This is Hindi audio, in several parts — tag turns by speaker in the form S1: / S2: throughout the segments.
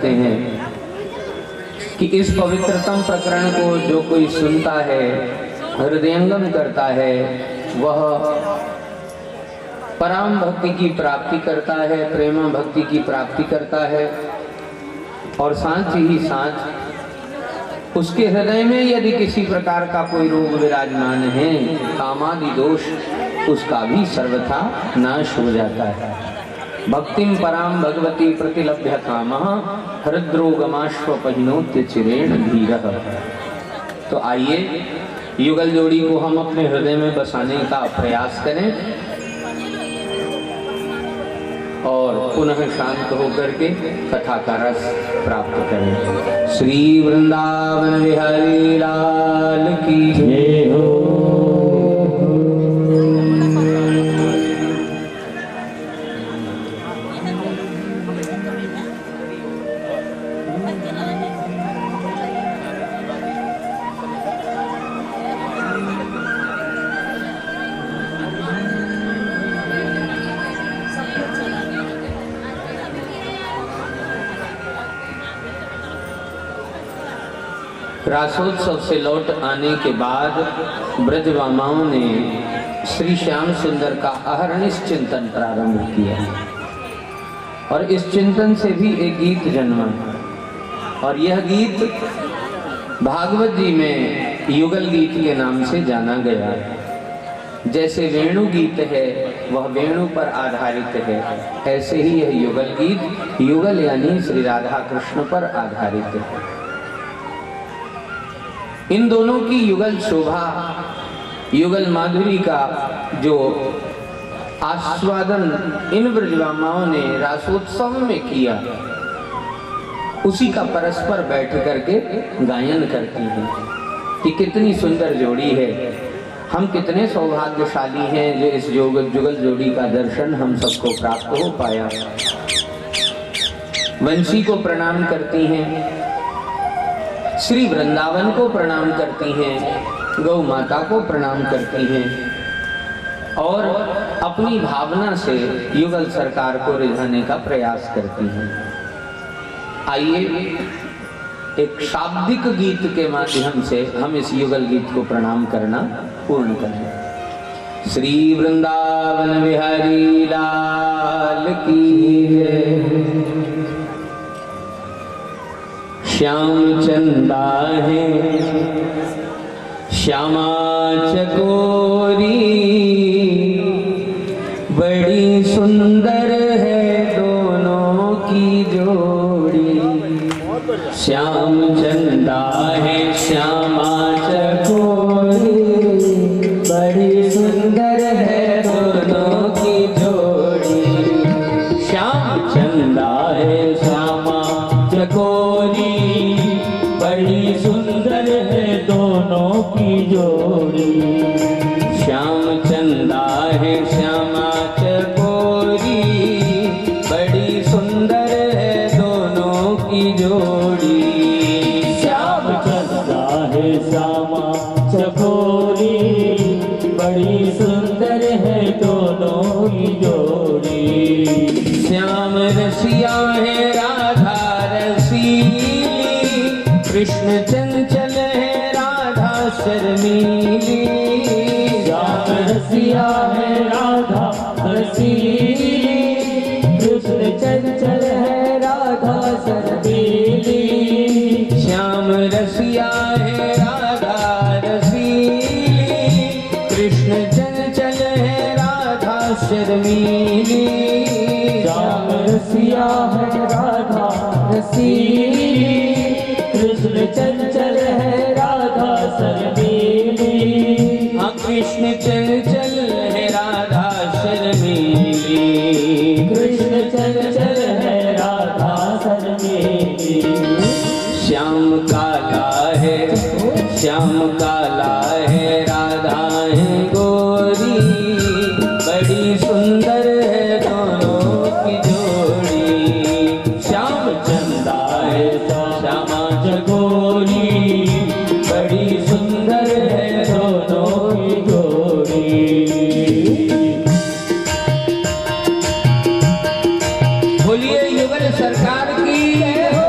S1: करते हैं कि इस पवित्रतम प्रकरण को जो कोई सुनता है, हृदयंगम करता है, वह परम भक्ति की प्राप्ति करता है, प्रेम भक्ति की प्राप्ति करता है। और साथ ही साथ उसके हृदय में यदि किसी प्रकार का कोई रोग विराजमान है, कामादि दोष, उसका भी सर्वथा नाश हो जाता है। भक्तिम पराम भगवती प्रतिलभ्य कामः हृद्रोगमाश्वपहिनोत्य चिरेण धीरः। तो आइए युगल जोड़ी को हम अपने हृदय में बसाने का प्रयास करें और पुनः शांत होकर के कथा का रस प्राप्त करें। श्री वृंदावन बिहारी लाल की जय हो। रासोत्सव से लौट आने के बाद ब्रजवामाओं ने श्री श्याम सुंदर का अहर्निश चिंतन प्रारंभ किया और इस चिंतन से भी एक गीत जन्मा और यह गीत भागवत जी में युगल गीत के नाम से जाना गया। जैसे वेणु गीत है वह वेणु पर आधारित है, ऐसे ही यह युगल गीत, युगल यानी श्री राधा कृष्ण पर आधारित है। इन दोनों की युगल शोभा, युगल माधुरी का जो आस्वादन इन ब्रजवामाओं ने रासोत्सव में किया, उसी का परस्पर बैठ करके गायन करती हैं कि कितनी सुंदर जोड़ी है। हम कितने सौभाग्यशाली हैं जो इस जुगल जोड़ी का दर्शन हम सबको प्राप्त हो पाया। वंशी को प्रणाम करती हैं, श्री वृंदावन को प्रणाम करती हैं, गौ माता को प्रणाम करती हैं और अपनी भावना से युगल सरकार को रिझाने का प्रयास करती हैं। आइए एक शाब्दिक गीत के माध्यम से हम इस युगल गीत को प्रणाम करना पूर्ण करें। श्री वृंदावन बिहारी लाल की जय। श्याम चंदा है श्यामा चकोरी, बड़ी सुंदर है दोनों की जोड़ी। श्याम चंदा है श्यामा चकोरी, बड़ी सुंदर है दोनों की जोड़ी। श्याम चंदा है श्यामा चकोरी, बड़ी सुंदर है दोनों की जोड़ी। श्याम चंदा है श्यामा चकोरी, बड़ी सुंदर है दोनों की जोड़ी। श्याम चंदा है श्यामा चकोरी, बड़ी सुंदर है दोनों की जोड़ी। श्याम रसिया है राधा रसीली, कृष्ण चंचल है राधा शर्मीली। श्याम रसिया है राधा रसीली, कृष्ण चंचल है राधा शर्मीली। श्याम रसिया है राधा रसीली, कृष्ण चंचल है राधा शर्मीली। श्याम रसिया है राधा रसीली, कृष्ण चंचल है राधा शर्मीली। हाँ कृष्ण चंचल है राधा शर्मीली, कृष्ण चंचल है राधा शर्मीली। श्याम काला है श्याम काला है राधा है गोरी, बड़ी सुंदर है दोनों की जोड़ी। श्याम चंदा है श्यामा चकोरी, बड़ी सुंदर है दोनों की जोड़ी। बोलिए युगल सरकार की जय हो।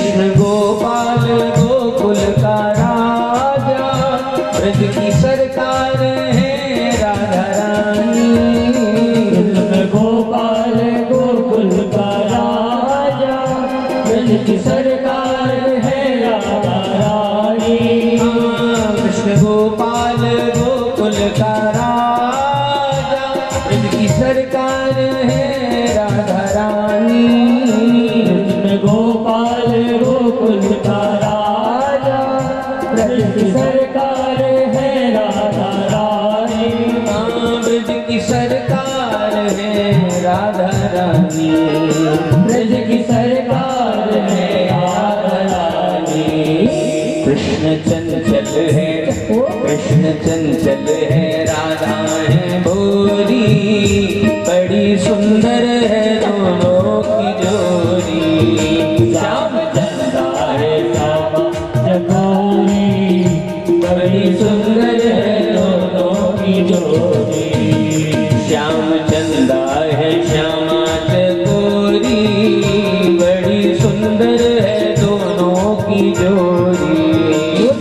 S1: कृष्ण गोपाल गोकुल का राजा, ब्रज की सरकार है राधा रानी।
S2: कृष्ण गोपाल गोकुल का राजा, ब्रज की सरकार है राधा रानी।
S1: कृष्ण गोपाल गोकुल का राजा, ब्रज की सरकार है राधा रानी।
S2: कृष्ण गोपाल गोकुल का राजा, ब्रज की सरकार है राधा रानी।
S1: ब्रज की सरकार है राधा रानी,
S2: ब्रज की सरकार है राधा रानी।
S1: कृष्ण चंचल है, कृष्ण चंचल है, राधा है भोरी, बड़ी सुंदर है दोनों की जोड़ी।
S2: श्याम चंदा है श्यामा चकोरी, बड़ी सुंदर है दोनों की जोड़ी।
S1: श्याम चंदा है श्यामा चकोरी, बड़ी सुंदर है दोनों की जोड़ी।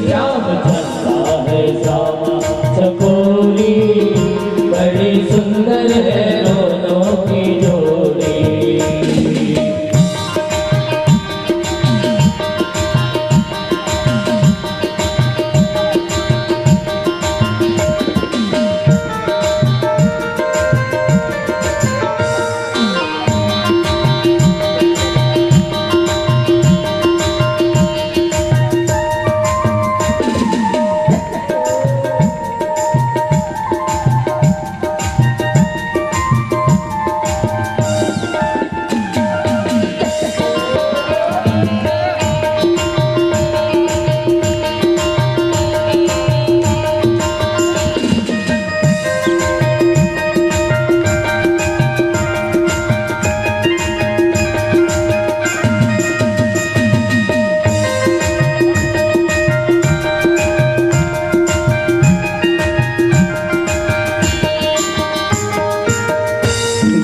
S2: श्याम चंदा है श्यामा चकोरी, बड़ी सुंदर है दोनों की जोड़ी।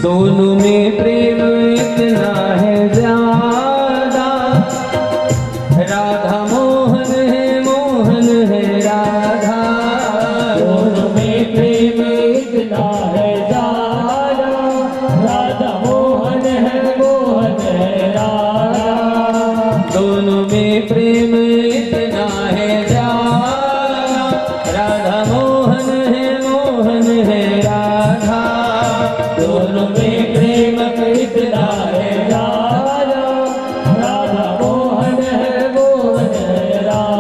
S1: दोनों में प्रेम इतना है ज्यादा, राधा मोहन है राधा।
S2: दोनों में प्रेम इतना है ज्यादा, राधा मोहन है राधा।
S1: दोनों में प्रेम इतना है ज्यादा, राधा मोहन है राधा।
S2: दोनों में प्रेम इतना है ज्यादा, राधा मोहन है राधा।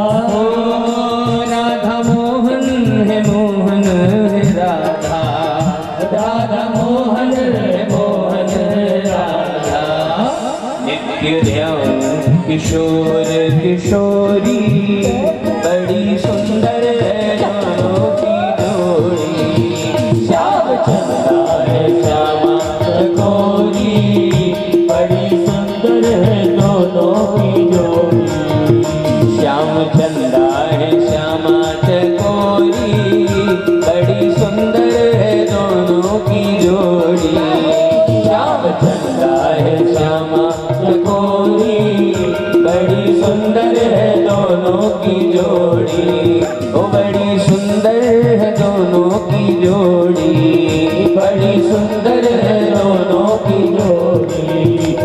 S1: राधा मोहन है राधा,
S2: राधा मोहन है राधा।
S1: नित्य ध्यान किशोर किशोरी, बड़ी सुंदर है दोनों की जोड़ी।
S2: श्याम चंदा है श्यामा चकोरी, बड़ी सुंदर है दोनों की जोड़ी।
S1: श्याम चंदा है श्यामा चकोरी, बड़ी सुंदर है दोनों की जोड़ी।
S2: श्याम चंदा है श्यामा चकोरी,
S1: बड़ी सुंदर है दोनों की जोड़ी। ओ बड़ी सुंदर है दोनों की जोड़ी, बड़ी सुंदर है दोनों की जोड़ी।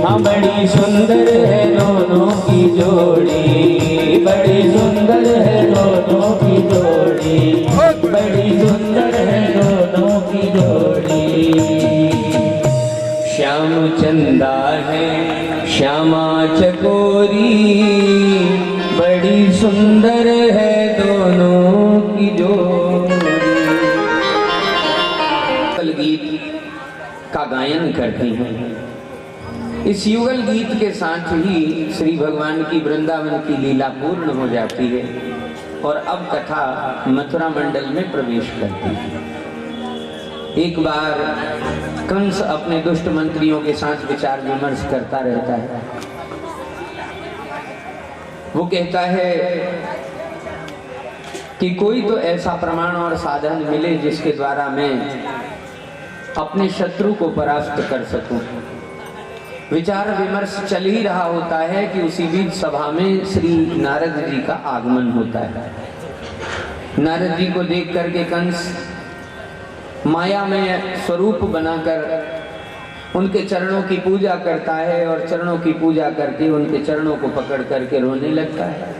S1: हाँ बड़ी सुंदर है दोनों की जोड़ी, बड़ी सुंदर है दोनों की जोड़ी, बड़ी सुंदर है दोनों की जोड़ी। श्याम चंदा है श्यामा चकोरी, बड़ी सुंदर है दोनों की जोड़ी। गीत का गायन करते हैं। इस युगल गीत के साथ ही श्री भगवान की वृंदावन की लीला पूर्ण हो जाती है और अब कथा मथुरा मंडल में प्रवेश करती है। एक बार कंस अपने दुष्ट मंत्रियों के साथ विचार विमर्श करता रहता है। वो कहता है कि कोई तो ऐसा प्रमाण और साधन मिले जिसके द्वारा मैं अपने शत्रु को परास्त कर सकूं। विचार विमर्श चल ही रहा होता है कि उसी बीच सभा में श्री नारद जी का आगमन होता है। नारद जी को देख करके कंस माया में स्वरूप बनाकर उनके चरणों की पूजा करता है और चरणों की पूजा करके उनके चरणों को पकड़ करके रोने लगता है।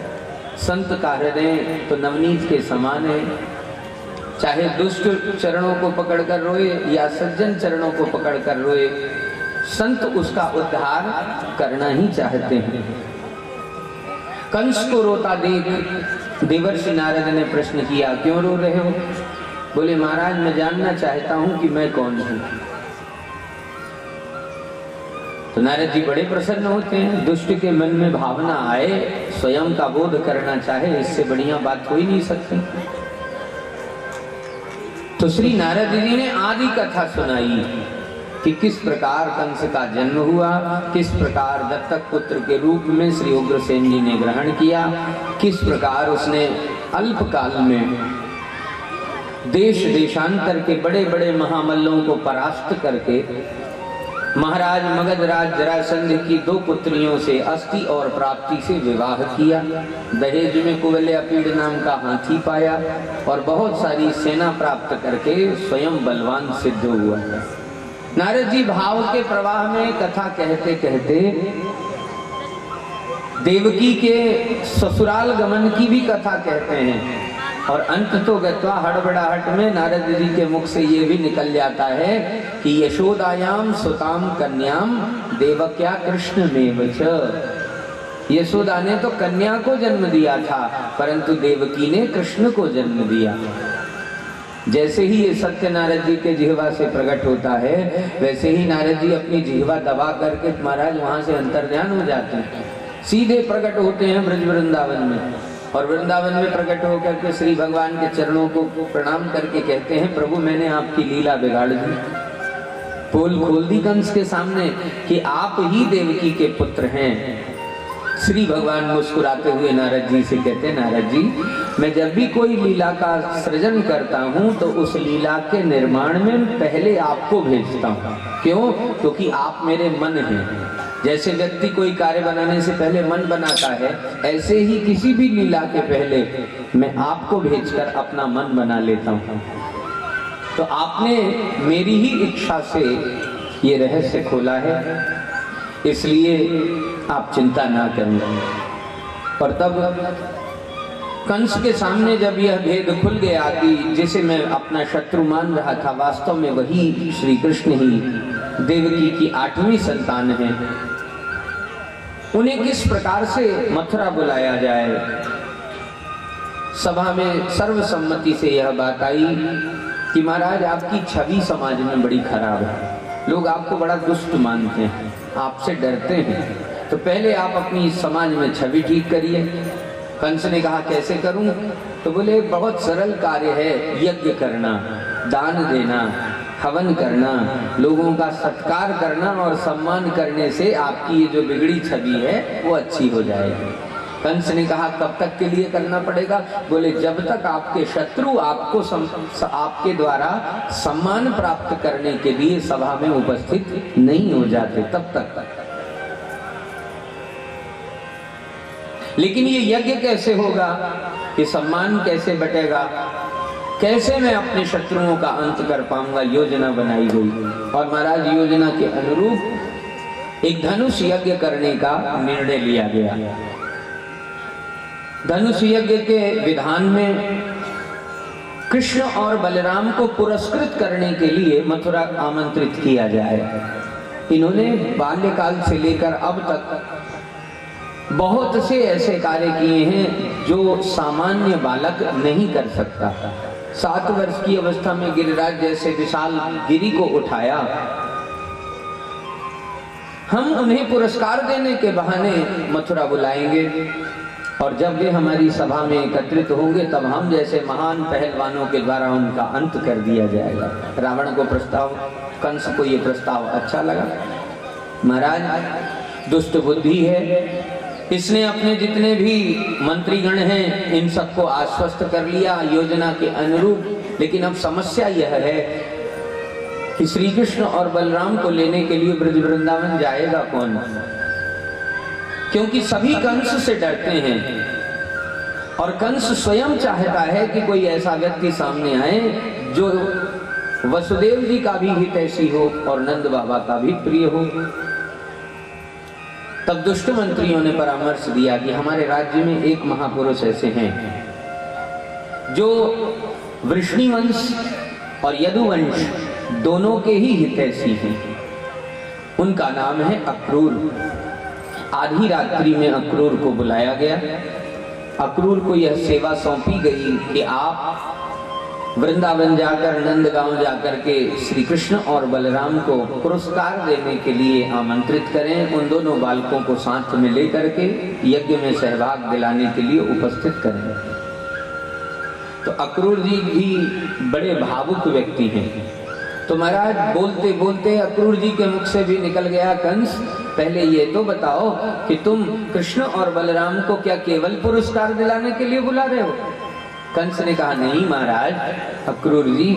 S1: संत का हृदय तो नवनीत के समान है, चाहे दुष्ट चरणों को पकड़कर रोए या सज्जन चरणों को पकड़कर रोए, संत उसका उद्धार करना ही चाहते हैं। कंस को रोता देख देवर्षि नारद ने प्रश्न किया, क्यों रो रहे हो? बोले महाराज मैं जानना चाहता हूं कि मैं कौन हूं। तो नारद जी बड़े प्रसन्न होते हैं। दुष्ट के मन में भावना आए, स्वयं का बोध करना चाहे, इससे बढ़िया बात हो ही नहीं सकती। तो श्री नारद जी ने आदि कथा सुनाई कि किस प्रकार कंस का जन्म हुआ, किस प्रकार दत्तक पुत्र के रूप में श्री उग्रसेन जी ने ग्रहण किया, किस प्रकार उसने अल्प काल में देश देशांतर के बड़े बड़े महामल्लों को परास्त करके महाराज मगधराज जरासंध की 2 पुत्रियों से अस्ति और प्राप्ति से विवाह किया। दहेज में कुवलयापीड़ नाम का हाथी पाया और बहुत सारी सेना प्राप्त करके स्वयं बलवान सिद्ध हुआ। नारद जी भाव के प्रवाह में कथा कहते कहते देवकी के ससुराल गमन की भी कथा कहते हैं और अंत तो गत्वा हड़बड़ाहट में नारद जी के मुख से ये भी निकल जाता है कि यशोदायाम सुताम कन्याम देवक्या कृष्ण में वच। यशोदा ने तो कन्या को जन्म दिया था परंतु देवकी ने कृष्ण को जन्म दिया। जैसे ही ये सत्य नारद जी के जिह्वा से प्रकट होता है वैसे ही नारद जी अपनी जिह्वा दबा करके महाराज वहां से अंतर्ध्यान हो जाते हैं, सीधे प्रकट होते हैं ब्रज वृंदावन में। और वृंदावन में प्रकट होकर के श्री भगवान के चरणों को प्रणाम करके कहते हैं, प्रभु मैंने आपकी लीला बिगाड़ दी, पोल खोल दी कंस के सामने कि आप ही देवकी के पुत्र हैं। श्री भगवान मुस्कुराते हुए नारद जी से कहते हैं, नारद जी मैं जब भी कोई लीला का सृजन करता हूं तो उस लीला के निर्माण में पहले आपको भेजता हूं। क्यों? क्योंकि आप मेरे मन हैं। जैसे व्यक्ति कोई कार्य बनाने से पहले मन बनाता है, ऐसे ही किसी भी लीला के पहले मैं आपको भेजकर अपना मन बना लेता हूं। तो आपने मेरी ही इच्छा से ये रहस्य खोला है, इसलिए आप चिंता ना करें। और तब कंस के सामने जब यह भेद खुल गया कि जिसे मैं अपना शत्रु मान रहा था वास्तव में वही श्री कृष्ण ही देवकी की 8वीं संतान है, उन्हें किस प्रकार से मथुरा बुलाया जाए। सभा में सर्वसम्मति से यह बात आई कि महाराज आपकी छवि समाज में बड़ी खराब है, लोग आपको बड़ा दुष्ट मानते हैं, आपसे डरते हैं, तो पहले आप अपनी समाज में छवि ठीक करिए। कंस ने कहा कैसे करूं? तो बोले बहुत सरल कार्य है, यज्ञ करना, दान देना, हवन करना, लोगों का सत्कार करना और सम्मान करने से आपकी ये जो बिगड़ी छवि है वो अच्छी हो जाएगी। कंस ने कहा कब तक के लिए करना पड़ेगा? बोले जब तक आपके शत्रु आपको आपके द्वारा सम्मान प्राप्त करने के लिए सभा में उपस्थित नहीं हो जाते तब तक। लेकिन ये यज्ञ कैसे होगा, ये सम्मान कैसे बटेगा, कैसे मैं अपने शत्रुओं का अंत कर पाऊंगा? योजना बनाई गई और महाराज योजना के अनुरूप एक धनुष यज्ञ करने का निर्णय लिया गया। धनुष यज्ञ के विधान में कृष्ण और बलराम को पुरस्कृत करने के लिए मथुरा आमंत्रित किया जाए। इन्होंने बाल्यकाल से लेकर अब तक बहुत से ऐसे कार्य किए हैं जो सामान्य बालक नहीं कर सकता। 7 वर्ष की अवस्था में गिरिराज जैसे विशाल गिरी को उठाया। हम उन्हें पुरस्कार देने के बहाने मथुरा बुलाएंगे और जब वे हमारी सभा में एकत्रित होंगे तब हम जैसे महान पहलवानों के द्वारा उनका अंत कर दिया जाएगा। रावण को प्रस्ताव, कंस को ये प्रस्ताव अच्छा लगा। महाराज दुष्ट बुद्धि है, इसने अपने जितने भी मंत्रीगण हैं इन सबको आश्वस्त कर लिया योजना के अनुरूप। लेकिन अब समस्या यह है कि श्री कृष्ण और बलराम को लेने के लिए ब्रज वृंदावन जाएगा कौन, क्योंकि सभी कंस से डरते हैं और कंस स्वयं चाहता है कि कोई ऐसा व्यक्ति सामने आए जो वसुदेव जी का भी हितैषी हो और नंद बाबा का भी प्रिय हो। तब दुष्ट मंत्रियों ने परामर्श दिया कि हमारे राज्य में एक महापुरुष ऐसे हैं जो वृष्णिवंश और यदुवंश दोनों के ही हितैषी हैं। उनका नाम है अक्रूर। आधी रात्रि में अक्रूर को बुलाया गया। अक्रूर को यह सेवा सौंपी गई कि आप वृंदावन जाकर नंदगांव जाकर के श्री कृष्ण और बलराम को पुरस्कार देने के लिए आमंत्रित करें, उन दोनों बालकों को साथ में लेकर के यज्ञ में सहभाग दिलाने के लिए उपस्थित करें। तो अक्रूर जी भी बड़े भावुक व्यक्ति हैं। तो महाराज बोलते बोलते अक्रूर जी के मुख से भी निकल गया, कंस पहले ये तो बताओ कि तुम कृष्ण और बलराम को क्या केवल पुरस्कार दिलाने के लिए बुला रहे हो? कंस ने कहा, नहीं महाराज अक्रूर जी,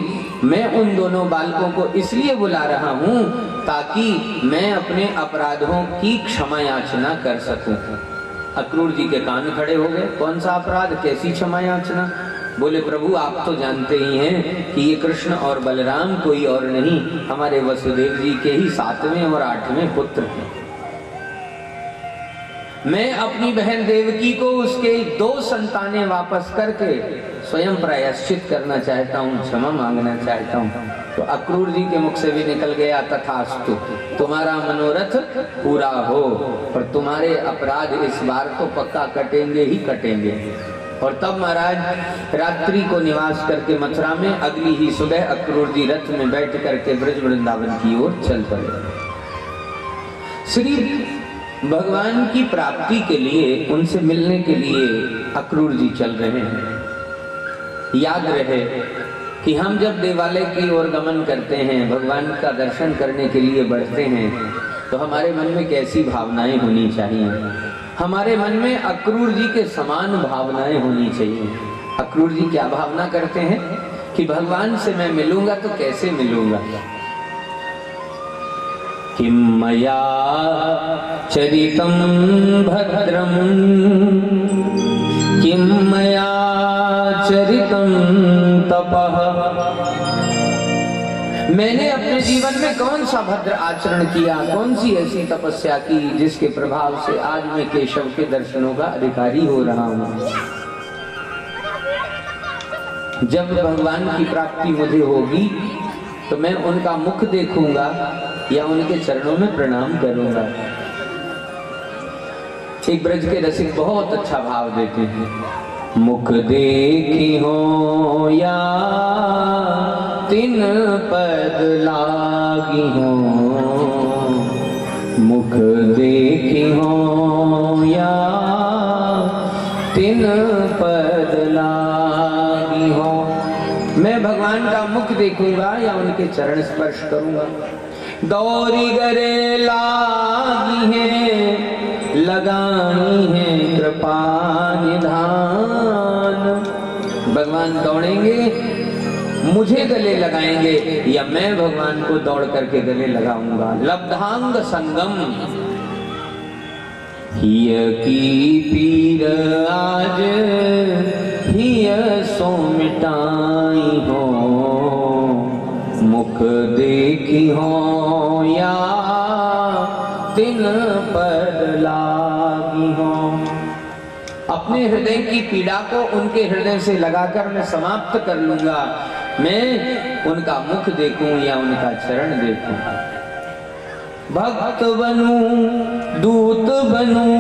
S1: मैं उन दोनों बालकों को इसलिए बुला रहा हूं ताकि मैं अपने अपराधों की क्षमा याचना कर सकूं। अक्रूर जी के कान खड़े हो गए। कौन सा अपराध, कैसी क्षमा याचना? बोले, प्रभु आप तो जानते ही हैं कि ये कृष्ण और बलराम कोई और नहीं, हमारे वसुदेव जी के ही 7वें और 8वें पुत्र हैं। मैं अपनी बहन देवकी को उसके 2 संतानें वापस करके स्वयं प्रायश्चित करना चाहता हूँ, क्षमा मांगना चाहता हूँ। तो अक्रूर जी के मुख से भी निकल गया, तथास्तु, तुम्हारा मनोरथ पूरा हो और तुम्हारे अपराध इस बार तो पक्का कटेंगे ही कटेंगे। और तब महाराज रात्रि को निवास करके मथुरा में अगली ही सुबह अक्रूर जी रथ में बैठ करके ब्रज वृंदावन की ओर चल पड़े। श्री भगवान की प्राप्ति के लिए, उनसे मिलने के लिए अक्रूर जी चल रहे हैं। याद रहे कि हम जब देवालय की ओर गमन करते हैं, भगवान का दर्शन करने के लिए बढ़ते हैं, तो हमारे मन में कैसी भावनाएं होनी चाहिए? हमारे मन में अक्रूर जी के समान भावनाएं होनी चाहिए। अक्रूर जी क्या भावना करते हैं कि भगवान से मैं मिलूंगा तो कैसे मिलूंगा? किम मया चरितं भद्रं किम मया चरितं तपः। मैंने अपने जीवन में कौन सा भद्र आचरण किया, कौन सी ऐसी तपस्या की जिसके प्रभाव से आज मैं केशव के दर्शनों का अधिकारी हो रहा हूँ। जब भगवान की प्राप्ति मुझे होगी तो मैं उनका मुख देखूंगा या उनके चरणों में प्रणाम करूंगा। एक ब्रज के रसिक बहुत अच्छा भाव देते हैं, मुख देखी हो या तिन पद लागी हो, मुख देखी हो या तिन पद लागी हो। मैं भगवान का मुख देखूंगा या उनके चरण स्पर्श करूंगा। दौरी गरे लागी है लगाई है कृपा निधान। भगवान दौड़ेंगे, मुझे गले लगाएंगे या मैं भगवान को दौड़ करके गले लगाऊंगा। लब्धांग संगम हिय की पीर आज हिय सो मिटाई हो, मुख देखी हो या तिन पद लागी हो। अपने हृदय की पीड़ा को उनके हृदय से लगाकर मैं समाप्त कर लूंगा। मैं उनका मुख देखूं या उनका चरण देखूं। भक्त बनूं, दूत बनूं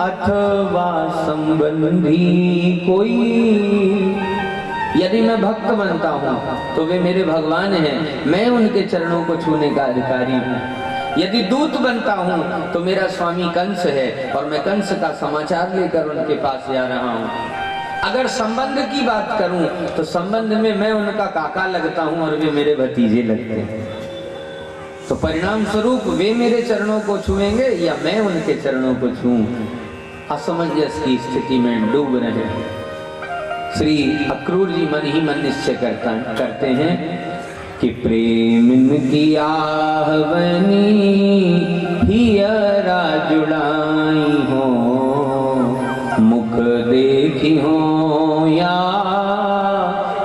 S1: अथवा संबंधी कोई। यदि मैं भक्त बनता हूँ तो वे मेरे भगवान हैं, मैं उनके चरणों को छूने का अधिकारी हूँ। यदि दूत बनता हूँ तो मेरा स्वामी कंस है और मैं कंस का समाचार लेकर उनके पास जा रहा हूँ। अगर संबंध की बात करूं तो संबंध में मैं उनका काका लगता हूं और वे मेरे भतीजे लगते हैं। तो परिणाम स्वरूप वे मेरे चरणों को छुएंगे या मैं उनके चरणों को छूऊं। असमंजस की स्थिति में डूब रहे श्री अक्रूर जी मन ही मन निश्चय करते हैं कि प्रेम की आह बनी हियरा जुड़ाई हो, मुख देखी हो या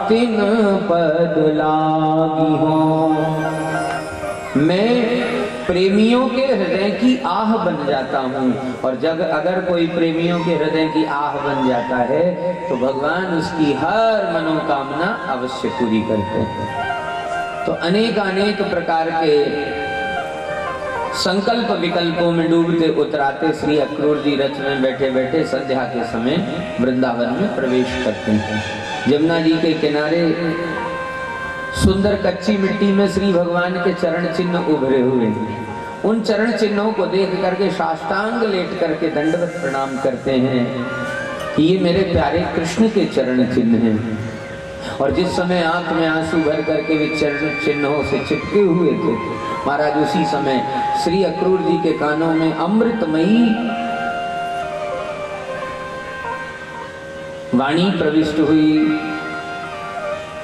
S1: तिन पद लागी हो। मैं प्रेमियों के हृदय की आह बन जाता हूँ, और जब अगर कोई प्रेमियों के हृदय की आह बन जाता है तो भगवान उसकी हर मनोकामना अवश्य पूरी करते हैं। तो अनेक अनेक प्रकार के संकल्प विकल्पों में डूबते उतराते श्री अक्रूर जी रथ में बैठे बैठे संध्या के समय वृंदावन में प्रवेश करते हैं। यमुना जी के किनारे सुंदर कच्ची मिट्टी में श्री भगवान के चरण चिन्ह उभरे हुए हैं। उन चरण चिन्हों को देख करके साष्टांग लेट करके दंडवत प्रणाम करते हैं। ये मेरे प्यारे कृष्ण के चरण चिन्ह हैं। और जिस समय आंख में आंसू भर करके वे चरण चिन्हों से चिपके हुए थे, महाराज उसी समय श्री अक्रूर जी के कानों में अमृतमयी वाणी प्रविष्ट हुई।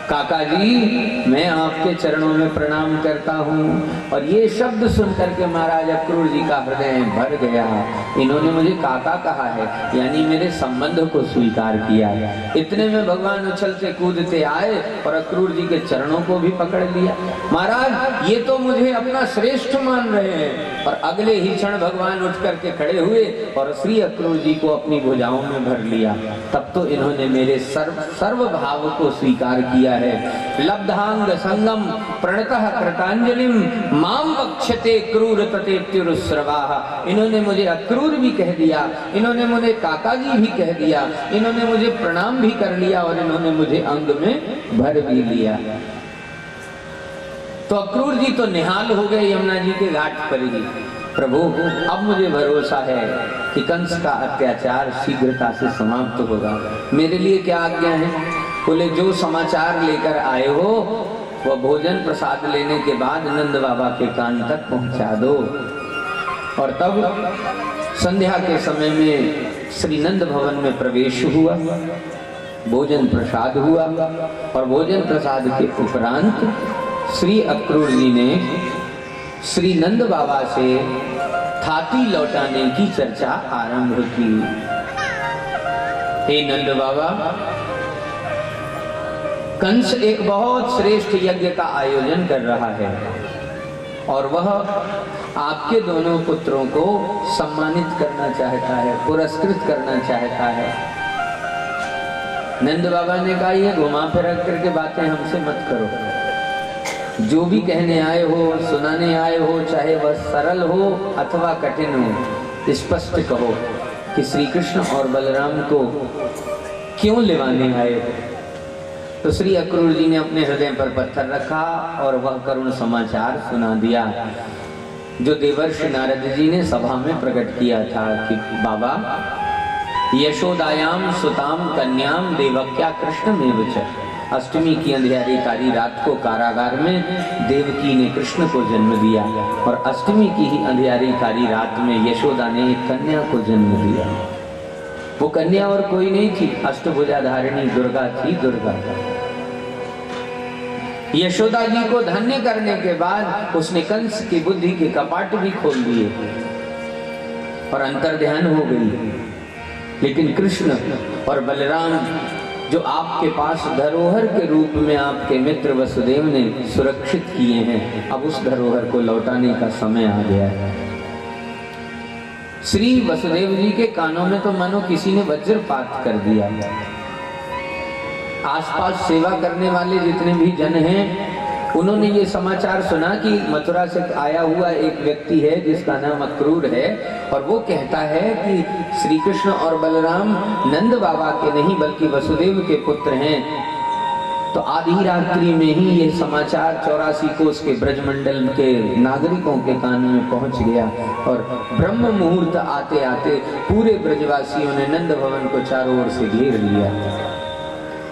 S1: काका जी, मैं आपके चरणों में प्रणाम करता हूँ। और ये शब्द सुनकर के महाराज अक्रूर जी का हृदय भर गया। इन्होंने मुझे काका कहा है, यानी मेरे संबंध को स्वीकार किया है। इतने में भगवान उछलते कूदते आए और अक्रूर जी के चरणों को भी पकड़ लिया। महाराज, ये तो मुझे अपना श्रेष्ठ मान रहे हैं। और अगले ही क्षण भगवान उठ करके खड़े हुए और श्री अक्रूर जी को अपनी भुजाओं में भर लिया। तब तो इन्होंने मेरे सर्व भाव को स्वीकार किया है। लब्धांग संगम प्रणतः कृतांजलिम माम वक्षते क्रूर ततेत्युरुस्रवाः। इन्होंने मुझे अक्रूर भी कह दिया, इन्होंने मुझे काका जी भी कह दिया, इन्होंने मुझे प्रणाम भी कर लिया और इन्होंने मुझे अंग में भर भी लिया। तो अक्रूर जी तो निहाल हो गए यमुना जी के घाट पर ही। प्रभु, अब मुझे भरोसा है कि कंस का अत्याचार शीघ्रता से समाप्त होगा। मेरे लिए क्या आज्ञा है? बोले, जो समाचार लेकर आए हो वह भोजन प्रसाद लेने के बाद नंद बाबा के कान तक पहुंचा दो। और तब संध्या के समय में श्री नंद भवन में प्रवेश हुआ, भोजन प्रसाद हुआ। और भोजन प्रसाद के उपरांत श्री अक्रूर जी ने श्री नंद बाबा से थाती लौटाने की चर्चा आरंभ की। हे नंद बाबा, कंस एक बहुत श्रेष्ठ यज्ञ का आयोजन कर रहा है और वह आपके दोनों पुत्रों को सम्मानित करना चाहता है, पुरस्कृत करना चाहता है। नंद बाबा ने कहा, ये घुमा फिरा करके बातें हमसे मत करो। जो भी कहने आए हो, सुनाने आए हो, चाहे वह सरल हो अथवा कठिन हो, स्पष्ट कहो कि श्री कृष्ण और बलराम को क्यों लेवाने आए हो। तो श्री अक्रूर जी ने अपने हृदय पर पत्थर रखा और वह करुण समाचार सुना दिया जो देवर्षि नारद जी ने सभा में प्रकट किया था कि बाबा, यशोदायाम सुताम कन्याम देवक्या कृष्ण में विचर। अष्टमी की अंधियारी कारी रात को कारागार में देवकी ने कृष्ण को जन्म दिया और अष्टमी की ही अंधियारी कारी रात में यशोदा ने एक कन्या को जन्म दिया। वो कन्या और कोई नहीं थी, अष्टभुजा धारिणी दुर्गा थी, दुर्गा। यशोदा जी को धन्य करने के बाद उसने कंस की बुद्धि के कपाट भी खोल दिए और अंतर्ध्यान हो गई। लेकिन कृष्ण और बलराम जो आपके पास धरोहर के रूप में आपके मित्र वसुदेव ने सुरक्षित किए हैं, अब उस धरोहर को लौटाने का समय आ गया है। श्री वसुदेव जी के कानों में तो मानो किसी ने वज्रपात कर दिया। आसपास सेवा करने वाले जितने भी जन हैं, उन्होंने ये समाचार सुना कि मथुरा से आया हुआ एक व्यक्ति है जिसका नाम अक्रूर है और वो कहता है कि श्री कृष्ण और बलराम नंद बाबा के नहीं बल्कि वसुदेव के पुत्र हैं। तो आधी रात्रि में ही ये समाचार 84 कोस के ब्रजमंडल के नागरिकों के कान में पहुंच गया और ब्रह्म मुहूर्त आते आते पूरे ब्रजवासियों ने नंद भवन को चारों ओर से घेर लिया।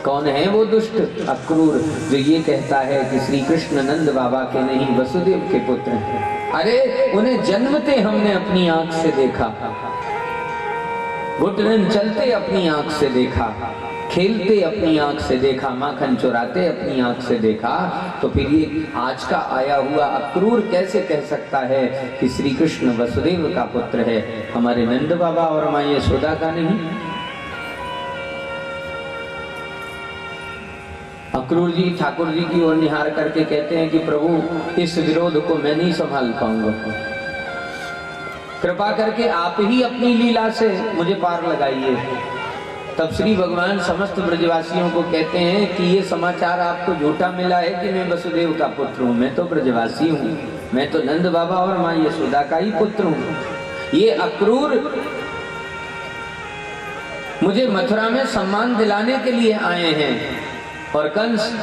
S1: कौन है वो दुष्ट अक्रूर जो ये कहता है कि श्री कृष्ण नंद बाबा के नहीं वसुदेव के पुत्र हैं? अरे उन्हें जन्मते हमने अपनी आंख से देखा। घुटन चलते अपनी आंख से देखा, खेलते अपनी आंख से देखा, माखन चुराते अपनी आंख से देखा, तो फिर ये आज का आया हुआ अक्रूर कैसे कह सकता है कि श्री कृष्ण वसुदेव का पुत्र है, हमारे नंद बाबा और मां यशोदा का नहीं? अक्रूर जी ठाकुर जी की ओर निहार करके कहते हैं कि प्रभु इस विरोध को मैं नहीं संभाल पाऊंगा, कृपा करके आप ही अपनी लीला से मुझे पार लगाइए। तब श्री भगवान समस्त ब्रजवासियों को कहते हैं कि ये समाचार आपको झूठा मिला है कि मैं वसुदेव का पुत्र हूँ, मैं तो ब्रजवासी हूँ, मैं तो नंद बाबा और माँ यशोदा का ही पुत्र हूँ। ये अक्रूर मुझे मथुरा में सम्मान दिलाने के लिए आए हैं और कंस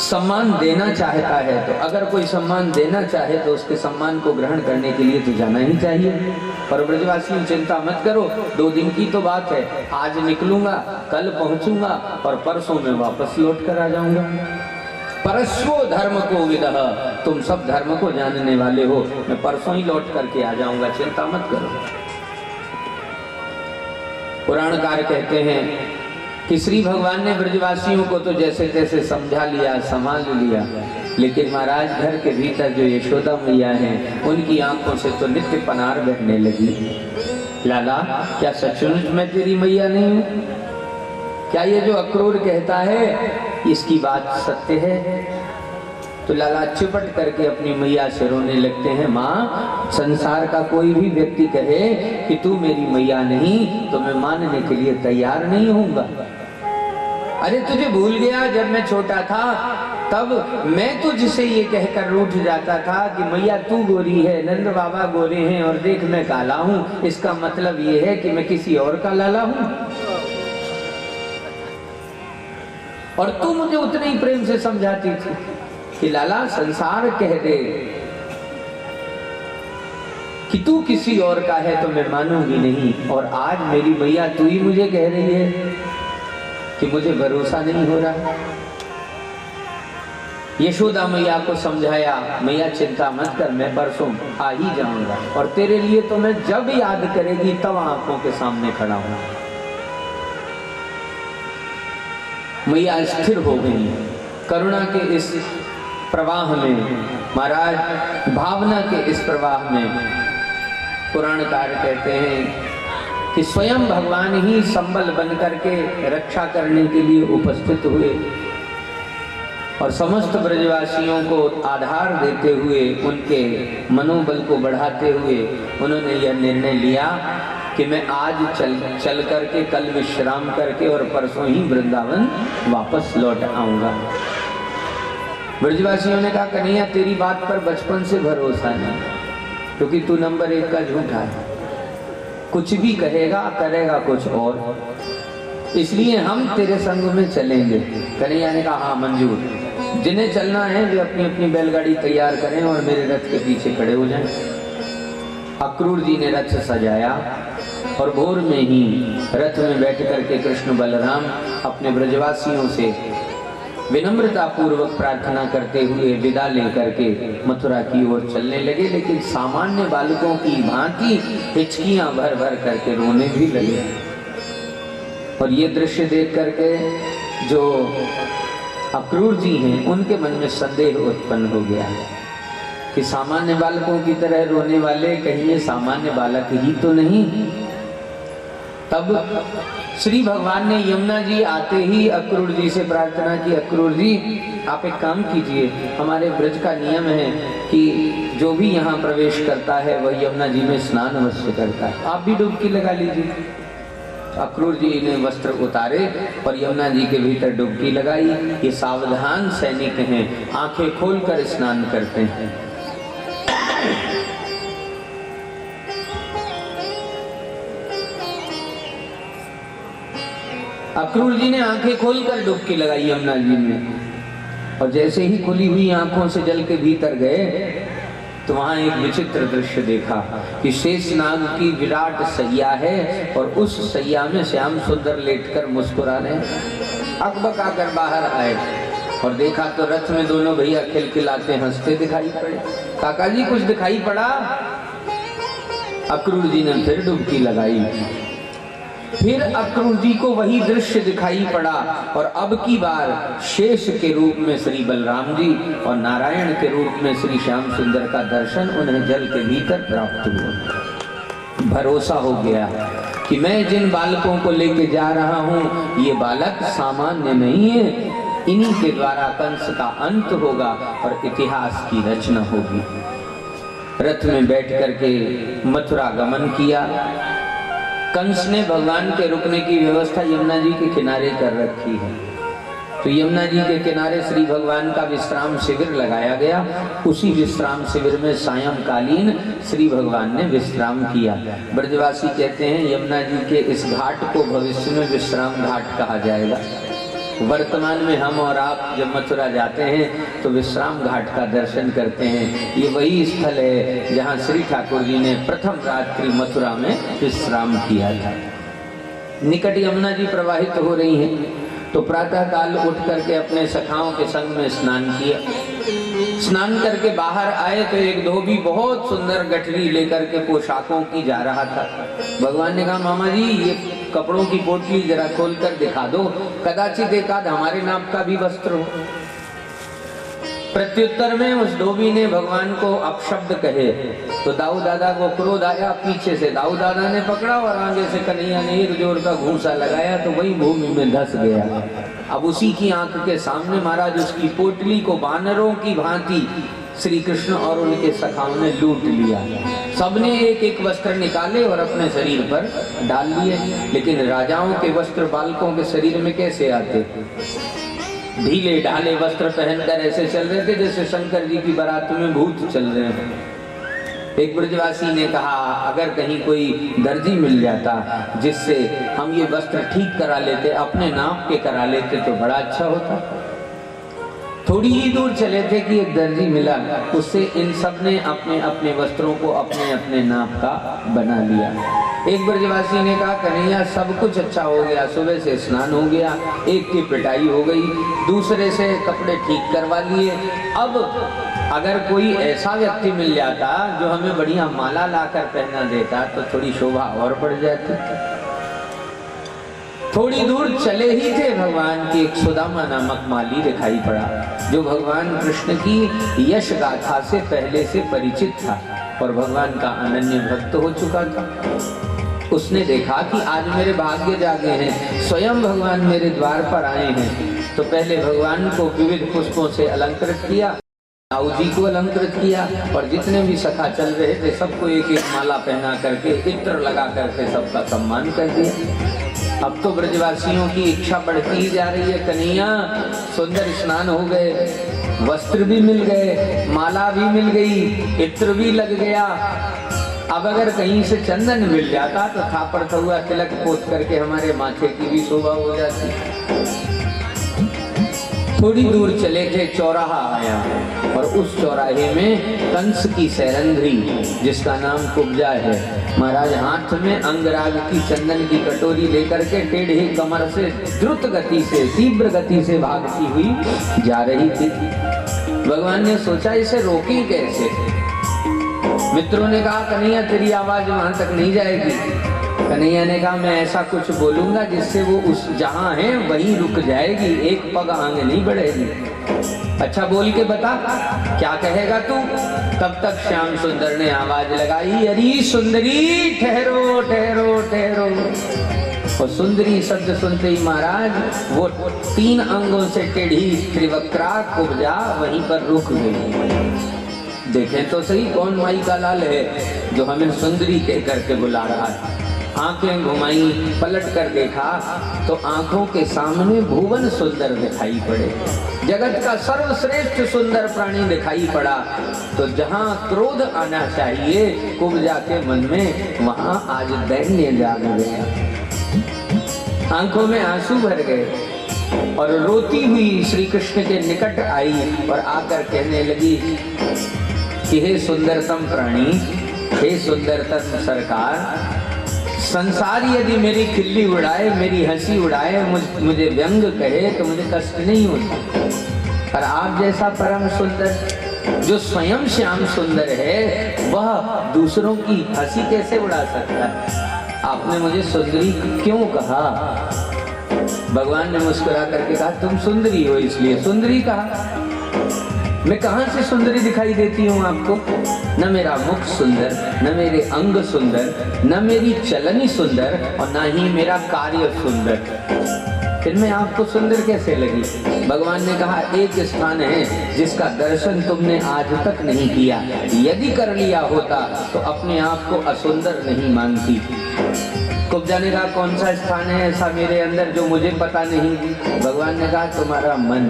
S1: सम्मान देना चाहता है, तो अगर कोई सम्मान देना चाहे तो उसके सम्मान को ग्रहण करने के लिए तो जाना ही चाहिए। पर ब्रजवासियों चिंता मत करो, 2 दिन की तो बात है, आज निकलूंगा, कल पहुंचूंगा और परसों में वापस लौट कर आ जाऊंगा। परस्वो धर्म को विदः, तुम सब धर्म को जानने वाले हो, मैं परसों ही लौट करके आ जाऊंगा, चिंता मत करो। पुराणकार कहते हैं कि श्री भगवान ने ब्रजवासियों को तो जैसे तैसे समझा लिया, संभाल लिया, लेकिन महाराज घर के भीतर जो यशोदा मैया हैं, उनकी आंखों से तो नित्य पनार बहने लगी। लाला, क्या सचमुच मैं तेरी मैया नहीं हूँ? क्या ये जो अक्रूर कहता है इसकी बात सत्य है? तो लाला चिपट करके अपनी मैया से रोने लगते हैं। माँ, संसार का कोई भी व्यक्ति कहे कि तू मेरी मैया नहीं, तो मैं मानने के लिए तैयार नहीं होऊंगा। अरे तुझे भूल गया, जब मैं छोटा था तब मैं तुझसे ये कहकर रूठ जाता था कि मैया तू गोरी है, नंद बाबा गोरे हैं और देख मैं काला हूँ, इसका मतलब ये है कि मैं किसी और का लाला हूँ। और तू मुझे उतने ही प्रेम से समझाती थी कि लाला संसार कह दे कि तू किसी और का है तो मैं मानूंगी नहीं, और आज मेरी मैया तू ही मुझे कह रही है कि मुझे भरोसा नहीं हो रहा। यशोदा मैया को समझाया, मैया चिंता मत कर, मैं परसों आ ही जाऊंगा और तेरे लिए तो मैं जब याद करेगी तब आंखों के सामने खड़ा हूं। मैया स्थिर हो गई करुणा के इस प्रवाह में, महाराज भावना के इस प्रवाह में। पुराणकार कहते हैं कि स्वयं भगवान ही संबल बन करके रक्षा करने के लिए उपस्थित हुए और समस्त ब्रजवासियों को आधार देते हुए, उनके मनोबल को बढ़ाते हुए उन्होंने यह निर्णय लिया कि मैं आज चल करके, कल विश्राम करके और परसों ही वृंदावन वापस लौट आऊंगा। ब्रजवासियों ने कहा, कन्हैया तेरी बात पर बचपन से भरोसा नहीं, क्योंकि तू नंबर 1 का झूठा है, कुछ भी कहेगा करेगा कुछ और, इसलिए हम तेरे संग में चलेंगे। कन्हैया ने कहा, हाँ मंजूर, जिन्हें चलना है वे अपनी अपनी बैलगाड़ी तैयार करें और मेरे रथ के पीछे खड़े हो जाएं। अक्रूर जी ने रथ सजाया और भोर में ही रथ में बैठ करके कृष्ण बलराम अपने ब्रजवासियों से विनम्रता पूर्वक प्रार्थना करते हुए विदा लेकर के मथुरा की ओर चलने लगे, लेकिन सामान्य बालकों की भांति हिचकियां भर भर करके रोने भी लगे। और ये दृश्य देख करके जो अक्रूर जी हैं उनके मन में संदेह उत्पन्न हो गया कि सामान्य बालकों की तरह रोने वाले कहीं ये सामान्य बालक ही तो नहीं। तब श्री भगवान ने यमुना जी आते ही अक्रूर जी से प्रार्थना की, अक्रूर जी आप एक काम कीजिए, हमारे ब्रज का नियम है कि जो भी यहाँ प्रवेश करता है वह यमुना जी में स्नान अवश्य करता है, आप भी डुबकी लगा लीजिए। अक्रूर जी ने वस्त्र उतारे और यमुना जी के भीतर डुबकी लगाई। ये सावधान सैनिक हैं, आंखें खोलकर स्नान करते हैं। अक्रूर जी ने आंखें खोलकर डुबकी लगाई यमुना जी में, और जैसे ही खुली हुई आंखों से जल के भीतर गए तो वहां एक विचित्र दृश्य देखा कि शेषनाग की विराट सैया है और उस सैया में श्याम सुंदर लेटकर मुस्कुरा रहे। अकबका कर बाहर आए और देखा तो रथ में दोनों भैया खिलखिलाते हंसते दिखाई पड़े। काका जी कुछ दिखाई पड़ा? अक्रूर जी ने फिर डुबकी लगाई। फिर अक्रूर जी को वही दृश्य दिखाई पड़ा और अब की बार शेष के रूप में श्री बलराम जी और नारायण के रूप में श्री श्याम सुंदर का दर्शन उन्हें जल के भीतर प्राप्त हुआ। भरोसा हो गया कि मैं जिन बालकों को लेके जा रहा हूँ ये बालक सामान्य नहीं है, इन्हीं के द्वारा कंस का अंत होगा और इतिहास की रचना होगी। रथ में बैठ करके मथुरा गमन किया। कंस ने भगवान के रुकने की व्यवस्था यमुना जी के किनारे कर रखी है, तो यमुना जी के किनारे श्री भगवान का विश्राम शिविर लगाया गया। उसी विश्राम शिविर में सायंकालीन श्री भगवान ने विश्राम किया। ब्रजवासी कहते हैं यमुना जी के इस घाट को भविष्य में विश्राम घाट कहा जाएगा। वर्तमान में हम और आप जब मथुरा जाते हैं तो विश्राम घाट का दर्शन करते हैं। ये वही स्थल है जहाँ श्री ठाकुर जी ने प्रथम रात्रि मथुरा में विश्राम किया था। निकट यमुना जी प्रवाहित हो रही हैं, तो प्रातः काल उठ करके अपने सखाओं के संग में स्नान किया। स्नान करके बाहर आए तो एक धोबी बहुत सुंदर गठरी लेकर के पोशाकों की जा रहा था। भगवान ने कहा मामा जी ये कपड़ों की पोटली जरा खोल कर दिखा दो, कदाचित एकाध हमारे नाप का भी वस्त्र हो। प्रत्युत्तर में उस धोबी ने भगवान को अपशब्द कहे तो दाऊ दादा को क्रोध आया। पीछे से दाऊ दादा ने पकड़ा और आगे से कन्हैया ने एक जोर का घूंसा लगाया तो वही भूमि में धंस गया। अब उसी की आंख के सामने महाराज उसकी पोटली को वानरों की भांति श्री कृष्ण और उनके सखाओं ने लूट लिया। सबने एक एक वस्त्र निकाले और अपने शरीर पर डाल लिए, लेकिन राजाओं के वस्त्र बालकों के शरीर में कैसे आते? ढीले ढाले वस्त्र पहनकर ऐसे चल रहे थे जैसे शंकर जी की बारात में भूत चल रहे हैं। एक ब्रजवासी ने कहा अगर कहीं कोई दर्जी मिल जाता जिससे हम ये वस्त्र ठीक करा लेते, अपने नाप के करा लेते तो बड़ा अच्छा होता। थोड़ी ही दूर चले थे कि एक दर्जी मिला, उससे इन सब ने अपने अपने वस्त्रों को अपने अपने नाप का बना लिया। एक ब्रजवासी ने कहा कन्हैया सब कुछ अच्छा हो गया, सुबह से स्नान हो गया, एक की पिटाई हो गई, दूसरे से कपड़े ठीक करवा लिए। अब अगर कोई ऐसा व्यक्ति मिल जाता जो हमें बढ़िया माला लाकर पहना देता तो थोड़ी शोभा और बढ़ जाती। थोड़ी दूर चले ही थे भगवान की एक सुदामा नामक माली दिखाई पड़ा, जो भगवान कृष्ण की यश गाथा से पहले से परिचित था और भगवान का अनन्य भक्त हो चुका था। उसने देखा कि आज मेरे भाग्य जागे हैं, स्वयं भगवान मेरे द्वार पर आए हैं, तो पहले भगवान को विविध पुष्पों से अलंकृत किया, दाऊ जी को अलंकृत किया और जितने भी सखा चल रहे थे सबको एक एक माला पहना करके इत्र लगा करके सबका सम्मान कर दिया। अब तो ब्रजवासियों की इच्छा बढ़ती ही जा रही है। कन्हैया सुंदर स्नान हो गए, वस्त्र भी मिल गए, माला भी मिल गई, इत्र भी लग गया। अब अगर कहीं से चंदन मिल जाता तो थापड़ता हुआ तिलक पोत करके हमारे माथे की भी शोभा हो जाती। थोड़ी दूर चले थे, चौराहा आया और उस चौराहे में कंस की सैरंध्री जिसका नाम कुब्जा है, महाराज हाथ में अंगराग की चंदन की कटोरी लेकर के टेढ़ी कमर से द्रुत गति से तीव्र गति से भागती हुई जा रही थी। भगवान ने सोचा इसे रोकें कैसे। मित्रों ने कहा कन्हैया तेरी आवाज वहां तक नहीं जाएगी। कन्हैया ने कहा मैं ऐसा कुछ बोलूंगा जिससे वो उस जहां है वहीं रुक जाएगी, एक पग आगे नहीं बढ़ेगी। अच्छा बोल के बता क्या कहेगा तू। तब तक श्याम सुंदर ने आवाज लगाई, अरे सुंदरी ठहरो ठहरो ठहरो। और सुंदरी शब्द सुनते ही महाराज वो 3 अंगों से टेढ़ी त्रिवक्रा कुब्जा वहीं पर रुक गई। देखें तो सही कौन माई का लाल है जो हमें सुंदरी कह करके बुला रहा है। आंखें घुमाई, पलट कर देखा तो आंखों के सामने भुवन सुंदर दिखाई पड़े, जगत का सर्वश्रेष्ठ सुंदर प्राणी दिखाई पड़ा। तो जहां क्रोध आना चाहिए कुब्जा के मन में, वहां आज दैन्य जाग गया। आंखों में आंसू भर गए और रोती हुई श्री कृष्ण के निकट आई और आकर कहने लगी कि हे सुंदरतम प्राणी, हे सुंदरतम सरकार, संसार यदि मेरी खिल्ली उड़ाए, मेरी हंसी उड़ाए, मुझे व्यंग कहे तो मुझे कष्ट नहीं होता। पर आप जैसा परम सुंदर जो स्वयं श्याम सुंदर है वह दूसरों की हंसी कैसे उड़ा सकता है? आपने मुझे सुंदरी क्यों कहा? भगवान ने मुस्कुरा करके कहा, तुम सुंदरी हो इसलिए सुंदरी कहा। मैं कहाँ से सुंदरी दिखाई देती हूँ आपको? न मेरा मुख सुंदर, न मेरे अंग सुंदर, न मेरी चलनी सुंदर, और न ही मेरा कार्य सुंदर। फिर मैं आपको सुंदर कैसे लगी? भगवान ने कहा, एक स्थान है जिसका दर्शन तुमने आज तक नहीं किया, यदि कर लिया होता तो अपने आप को असुंदर नहीं मानती। कुब्जा ने कहा, कौन सा स्थान है ऐसा मेरे अंदर जो मुझे पता नहीं? भगवान ने कहा, तुम्हारा मन।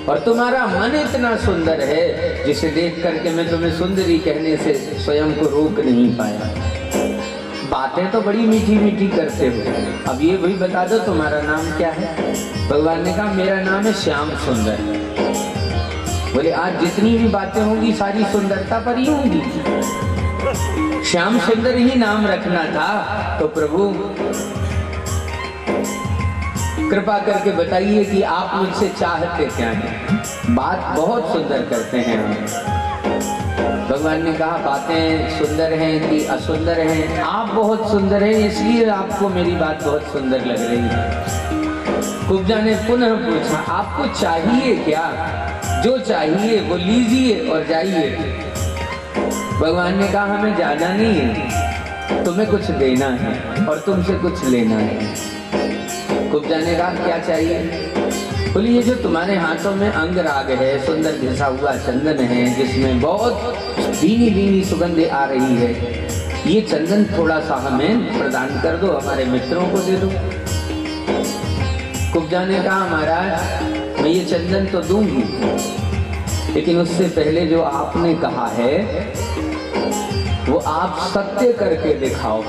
S1: और तुम्हारा मन इतना सुंदर है जिसे देख करके मैं तुम्हें सुंदरी कहने से स्वयं को रोक नहीं पाया। बातें तो बड़ी मीठी मीठी करते हो, अब ये भी बता दो तुम्हारा नाम क्या है? भगवान ने कहा, मेरा नाम है श्याम सुंदर। बोले, आज जितनी भी बातें होंगी सारी सुंदरता पर ही होंगी। श्याम सुंदर ही नाम रखना था तो प्रभु कृपा करके बताइए कि आप मुझसे चाहते क्या हैं? बात बहुत सुंदर करते हैं हम। भगवान ने कहा, बातें सुंदर हैं कि असुंदर हैं? आप बहुत सुंदर हैं इसलिए आपको मेरी बात बहुत सुंदर लग रही है। कुब्जा ने पुनः पूछा, आपको चाहिए क्या? जो चाहिए वो लीजिए और जाइए। भगवान ने कहा, हमें जाना नहीं है, तुम्हें कुछ देना है और तुमसे कुछ लेना है। कुब्जा ने कहा, क्या चाहिए? बोले, ये जो तुम्हारे हाथों में अंगराग है, सुंदर घिसा हुआ चंदन है जिसमें बहुत भीनी भीनी सुगंध आ रही है, ये चंदन थोड़ा सा हमें प्रदान कर दो, हमारे मित्रों को दे दो। कुब्जा ने कहा, महाराज मैं ये चंदन तो दूंगी, लेकिन उससे पहले जो आपने कहा है वो आप सत्य करके दिखाओ,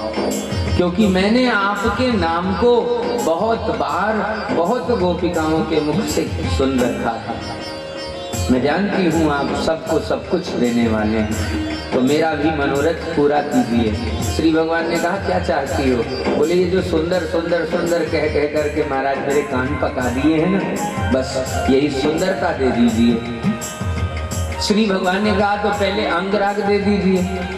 S1: क्योंकि मैंने आपके नाम को बहुत बार बहुत गोपिकाओं के मुख से सुन रखा है। मैं जानती हूँ आप सबको सब कुछ देने वाले हैं, तो मेरा भी मनोरथ पूरा कीजिए। श्री भगवान ने कहा, क्या चाहती हो? बोले, ये जो सुंदर सुंदर सुंदर कह कह करके महाराज मेरे कान पका दिए हैं ना, बस यही सुंदरता दे दीजिए। श्री भगवान ने कहा, तो पहले अंगराग दे दीजिए।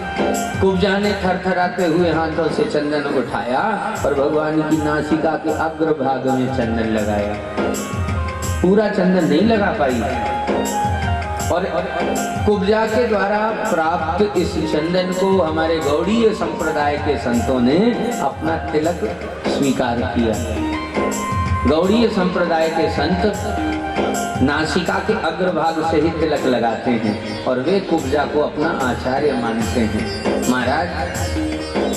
S1: कुब्जा ने थरथराते हुए हाथों से चंदन उठाया और भगवान की नासिका के अग्रभाग में चंदन लगाया। पूरा चंदन नहीं लगा पाई, और कुब्जा के द्वारा प्राप्त इस चंदन को हमारे गौड़ीय संप्रदाय के संतों ने अपना तिलक स्वीकार किया। गौड़ीय संप्रदाय के संत नासिका के अग्रभाग से ही तिलक लगाते हैं और वे कुब्जा को अपना आचार्य मानते हैं। महाराज,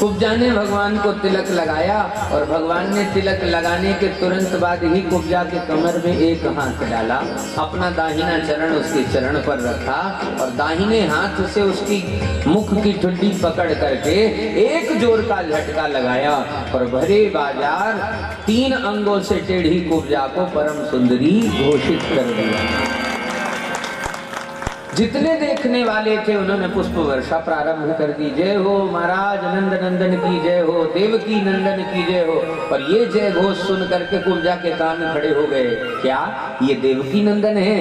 S1: कुब्जा ने भगवान को तिलक लगाया और भगवान ने तिलक लगाने के तुरंत बाद ही कुब्जा के कमर में एक हाथ डाला, अपना दाहिना चरण उसके चरण पर रखा और दाहिने हाथ से उसकी मुख की ठुड्डी पकड़ करके एक जोर का झटका लगाया और भरे बाजार 3 अंगों से टेढ़ी कुब्जा को परम सुंदरी घोषित कर दिया। जितने देखने वाले थे उन्होंने पुष्प वर्षा प्रारंभ कर दी। जय हो महाराज नंद नंदन की जय हो, देवकी नंदन की जय हो। और ये जय घोष सुन करके कुब्जा के कान खड़े हो गए। क्या ये देवकी नंदन है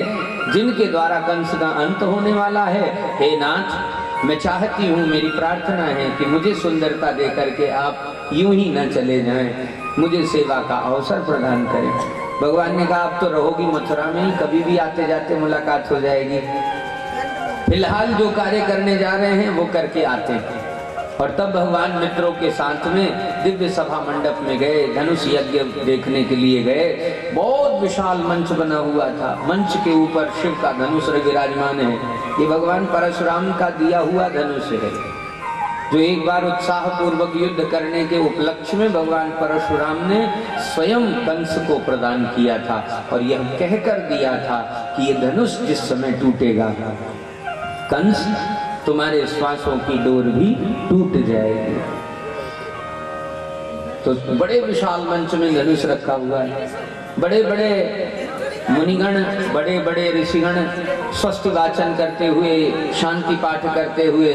S1: जिनके द्वारा कंस का अंत होने वाला है? हे नाथ, मैं चाहती हूँ, मेरी प्रार्थना है कि मुझे सुंदरता दे करके आप यूं ही न चले जाएं, मुझे सेवा का अवसर प्रदान करें। भगवान ने कहा, आप तो रहोगी मथुरा में ही, कभी भी आते जाते मुलाकात हो जाएगी। फिलहाल जो कार्य करने जा रहे हैं वो करके आते हैं। और तब भगवान मित्रों के साथ में दिव्य सभा मंडप में गए, धनुष यज्ञ देखने के लिए गए। बहुत विशाल मंच बना हुआ था, मंच के ऊपर शिव का धनुष विराजमान है। ये भगवान परशुराम का दिया हुआ धनुष है, जो एक बार उत्साह पूर्वक युद्ध करने के उपलक्ष्य में भगवान परशुराम ने स्वयं कंस को प्रदान किया था और यह कहकर दिया था कि ये धनुष जिस समय टूटेगा कंस तुम्हारे श्वासों की डोर भी टूट जाएगी। तो बड़े विशाल मंच में धनुष रखा हुआ है। बड़े बड़े मुनिगण, बड़े बड़े ऋषिगण स्वस्ति वाचन करते हुए, शांति पाठ करते हुए,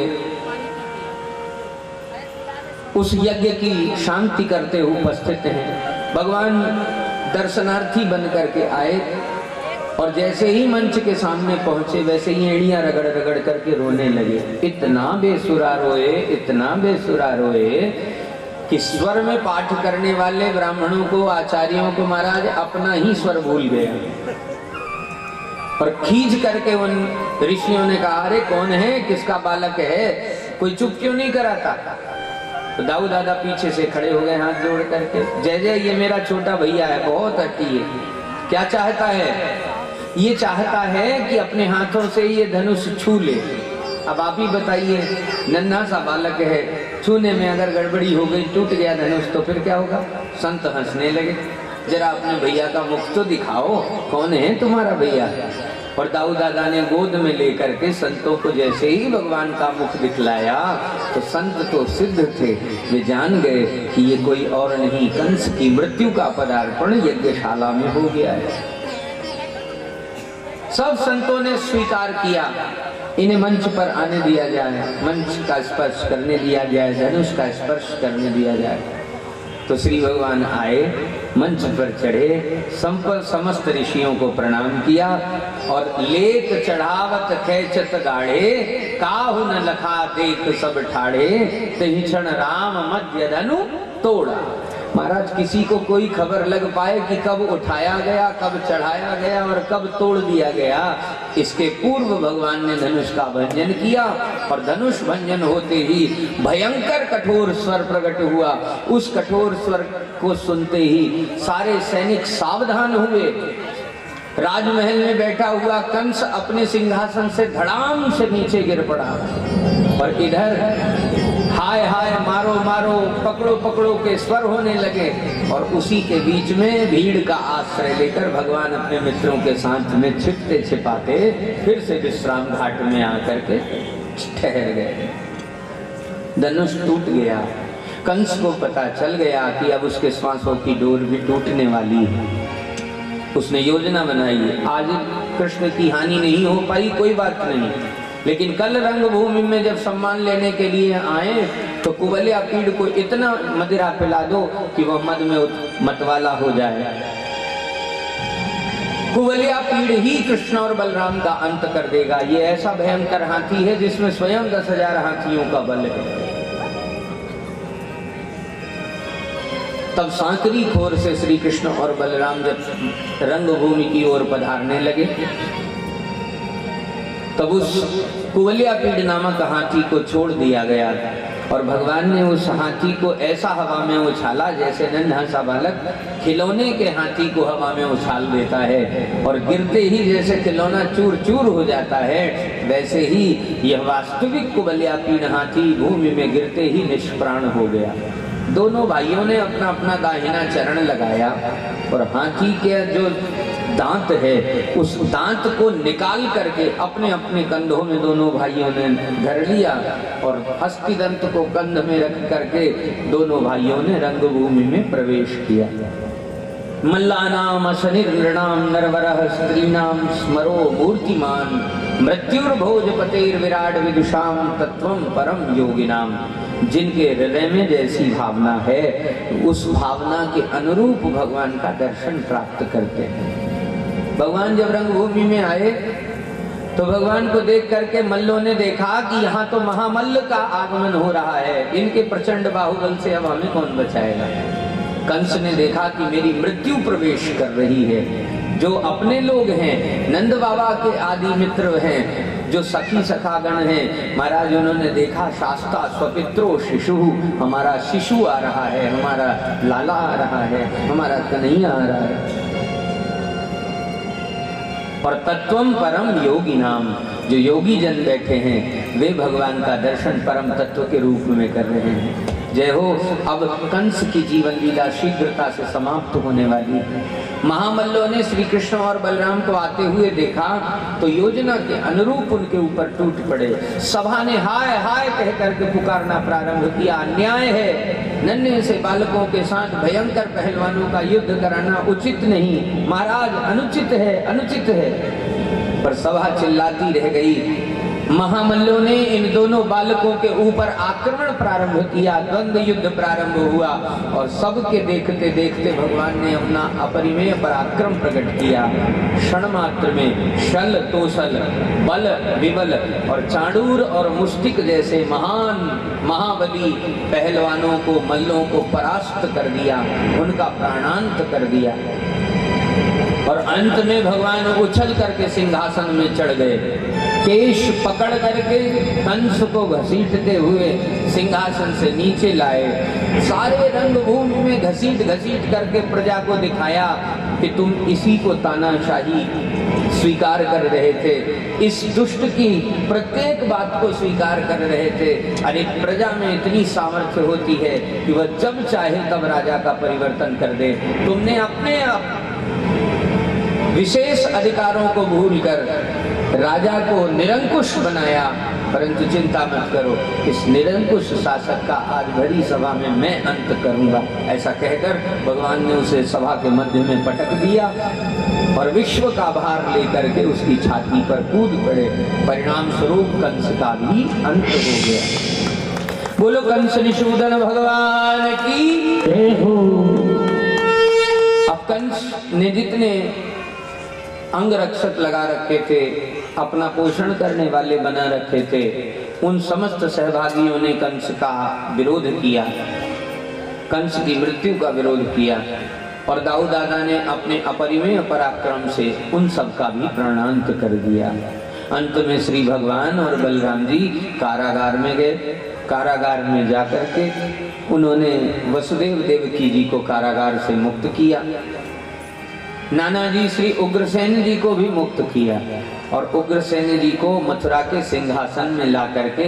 S1: उस यज्ञ की शांति करते हुए उपस्थित हैं। भगवान दर्शनार्थी बन करके आए और जैसे ही मंच के सामने पहुंचे वैसे ही एड़ियां रगड़ रगड़ करके रोने लगे। इतना बेसुरा रोए, इतना बेसुरा रोए कि स्वर में पाठ करने वाले ब्राह्मणों को, आचार्यों को महाराज अपना ही स्वर भूल गया। और खींच करके उन ऋषियों ने कहा, अरे कौन है, किसका बालक है, कोई चुप क्यों नहीं कराता? तो दाऊ दादा पीछे से खड़े हो गए हाथ जोड़ करके, जय जय ये मेरा छोटा भैया है, बहुत अट्टी है। क्या चाहता है? ये चाहता है कि अपने हाथों से ये धनुष छू ले। अब आप ही बताइए, नन्हा सा बालक है, छूने में अगर गड़बड़ी हो गई, टूट गया धनुष, तो फिर क्या होगा? संत हंसने लगे। जरा अपने भैया का मुख तो दिखाओ, कौन है तुम्हारा भैया? और दाऊ दादा ने गोद में लेकर के संतों को जैसे ही भगवान का मुख दिखलाया तो संत तो सिद्ध थे, वे जान गए कि ये कोई और नहीं, कंस की मृत्यु का पदार्पण यज्ञशाला में हो गया है। सब संतों ने स्वीकार किया, इन्हें मंच पर आने दिया जाए, मंच का स्पर्श करने दिया जाए, धनुष का स्पर्श करने दिया जाए। तो श्री भगवान आए, मंच पर चढ़े, समस्त ऋषियों को प्रणाम किया और लेक चढ़ावत खेचत गाढ़े, काहु न लखा देख सब ठाड़े, तहि क्षण राम मध्य धनु तोड़ा। महाराज किसी को कोई खबर लग पाए कि कब उठाया गया, कब चढ़ाया गया और कब तोड़ दिया गया, इसके पूर्व भगवान ने धनुष का भंजन किया। और धनुष भंजन होते ही भयंकर कठोर स्वर प्रकट हुआ। उस कठोर स्वर को सुनते ही सारे सैनिक सावधान हुए। राजमहल में बैठा हुआ कंस अपने सिंहासन से धड़ाम से नीचे गिर पड़ा और इधर हाय हाय मारो मारो, पकड़ो पकड़ो के स्वर होने लगे। और उसी के बीच में भीड़ का आश्रय लेकर भगवान अपने मित्रों के साथ में छिपते छिपाते फिर से विश्राम घाट में आकर के ठहर गए। धनुष टूट गया। कंस को पता चल गया कि अब उसके श्वासों की डोर भी टूटने वाली है। उसने योजना बनाई, आज कृष्ण की हानि नहीं हो पाई, कोई बात नहीं, लेकिन कल रंगभूमि में जब सम्मान लेने के लिए आए तो कुबलिया पीड़ को इतना मदिरा पिला दो कि वह मद में मतवाला हो जाए। कुबलिया पीड़ ही कृष्ण और बलराम का अंत कर देगा। ये ऐसा भयंकर हाथी है जिसमें स्वयं 10,000 हाथियों का बल है। तब सांकरी खोर से श्री कृष्ण और बलराम जब रंगभूमि की ओर पधारने लगे तब उस कुबलिया पीड़ नामक हाथी को छोड़ दिया गया और भगवान ने उस हाथी को ऐसा हवा में उछाला जैसे नन्हा सा बालक खिलौने के हाथी को हवा में उछाल देता है और गिरते ही जैसे खिलौना चूर चूर हो जाता है, वैसे ही यह वास्तविक कुबलिया पीड़ हाथी भूमि में गिरते ही निष्प्राण हो गया। दोनों भाइयों ने अपना अपना दाहिना चरण लगाया और हाथी के जो दांत है उस दांत को निकाल करके अपने अपने कंधों में दोनों भाइयों ने धर लिया और हस्तिदंत को कंध में रख करके दोनों भाइयों ने रंगभूमि में प्रवेश किया। मल्लानाम अशनिर्नृणाम नरवरः स्त्रीणाम स्मरो मूर्तिमान मृत्युर्भोजपतेर्विराट विदुषाम तत्वम परम योगिनाम। जिनके हृदय में जैसी भावना है उस भावना के अनुरूप भगवान का दर्शन प्राप्त करते हैं। भगवान जब रंगभूमि में आए तो भगवान को देख करके मल्लों ने देखा कि यहाँ तो महामल्ल का आगमन हो रहा है, इनके प्रचंड बाहुबल से अब हमें कौन बचाएगा। कंस ने देखा कि मेरी मृत्यु प्रवेश कर रही है। जो अपने लोग हैं, नंद बाबा के आदि मित्र हैं, जो सखी सखागण हैं, महाराज उन्होंने देखा शास्ता स्वपित्रो शिशु, हमारा शिशु आ रहा है, हमारा लाला आ रहा है, हमारा कन्हैया आ रहा है। और तत्वम परम योगी नाम, जो योगी जन बैठे हैं वे भगवान का दर्शन परम तत्व के रूप में कर रहे हैं। जय हो। अब कंस की जीवन लीला शीघ्रता से समाप्त होने वाली है। महामल्लों ने श्री कृष्ण और बलराम को आते हुए देखा तो योजना के अनुरूप उनके ऊपर टूट पड़े। सभा ने हाय हाय कह करके पुकारना प्रारंभ किया। अन्याय है, नन्हे से बालकों के साथ भयंकर पहलवानों का युद्ध कराना उचित नहीं, महाराज अनुचित है, अनुचित है। पर सभा चिल्लाती रह गई। महामल्लों ने इन दोनों बालकों के ऊपर आक्रमण प्रारंभ किया, द्वंद्व युद्ध प्रारंभ हुआ और सबके देखते देखते भगवान ने अपना अपरिमेय पराक्रम प्रकट किया। क्षण मात्र में शल तोसल, बल विबल और चांडूर और मुष्टिक जैसे महान महाबली पहलवानों को, मल्लों को परास्त कर दिया, उनका प्राणांत कर दिया और अंत में भगवान उछल करके सिंहासन में चढ़ गए। केश पकड़ करके कंस को घसीटते हुए सिंहासन से नीचे लाए। सारे रंगभूमि में घसीट घसीट करके प्रजा को दिखाया कि तुम इसी को तानाशाही स्वीकार कर रहे थे, इस दुष्ट की प्रत्येक बात को स्वीकार कर रहे थे। अरे प्रजा में इतनी सामर्थ्य होती है कि वह जब चाहे तब राजा का परिवर्तन कर दे। तुमने अपने विशेष अधिकारों को भूलकर राजा को निरंकुश बनाया, परंतु चिंता मत करो, इस निरंकुश शासक का आज भरी सभा में मैं अंत करूंगा। ऐसा कहकर भगवान ने उसे सभा के मध्य में पटक दिया और विश्व का भार लेकर के उसकी छाती पर कूद पड़े। परिणाम स्वरूप कंस का भी अंत हो गया। बोलो कंस निषूदन भगवान की जय हो। अब कंस ने जितने अंग रक्षक लगा रखे थे, अपना पोषण करने वाले बना रखे थे, उन समस्त सहभागियों ने कंस का विरोध किया, कंस की मृत्यु का विरोध किया और दाऊ दादा ने अपने अपरिमेय पराक्रम से उन सब का भी प्राणांत कर दिया। अंत में श्री भगवान और बलराम जी कारागार में गए। कारागार में जाकर के उन्होंने वसुदेव देवकी जी को कारागार से मुक्त किया। नाना जी श्री उग्रसेन जी को भी मुक्त किया और उग्रसेन जी को मथुरा के सिंहासन में ला करके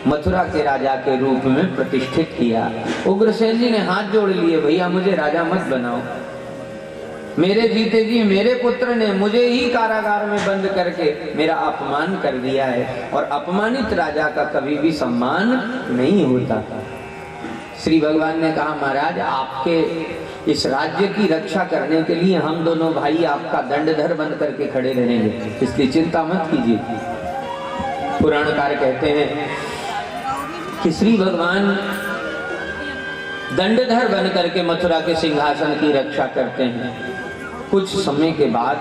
S1: मथुरा के राजा के रूप में प्रतिष्ठित किया। उग्रसेन जी ने हाथ जोड़ लिए, भैया मुझे राजा मत बनाओ, मेरे जीते जी मेरे पुत्र ने मुझे ही कारागार में बंद करके मेरा अपमान कर दिया है और अपमानित राजा का कभी भी सम्मान नहीं होता। श्री भगवान ने कहा, महाराज आपके इस राज्य की रक्षा करने के लिए हम दोनों भाई आपका दंडधर बन करके खड़े रहेंगे, इसलिए चिंता मत कीजिए। पुराणकार कहते हैं कि श्री भगवान दंडधर बन करके मथुरा के सिंहासन की रक्षा करते हैं। कुछ समय के बाद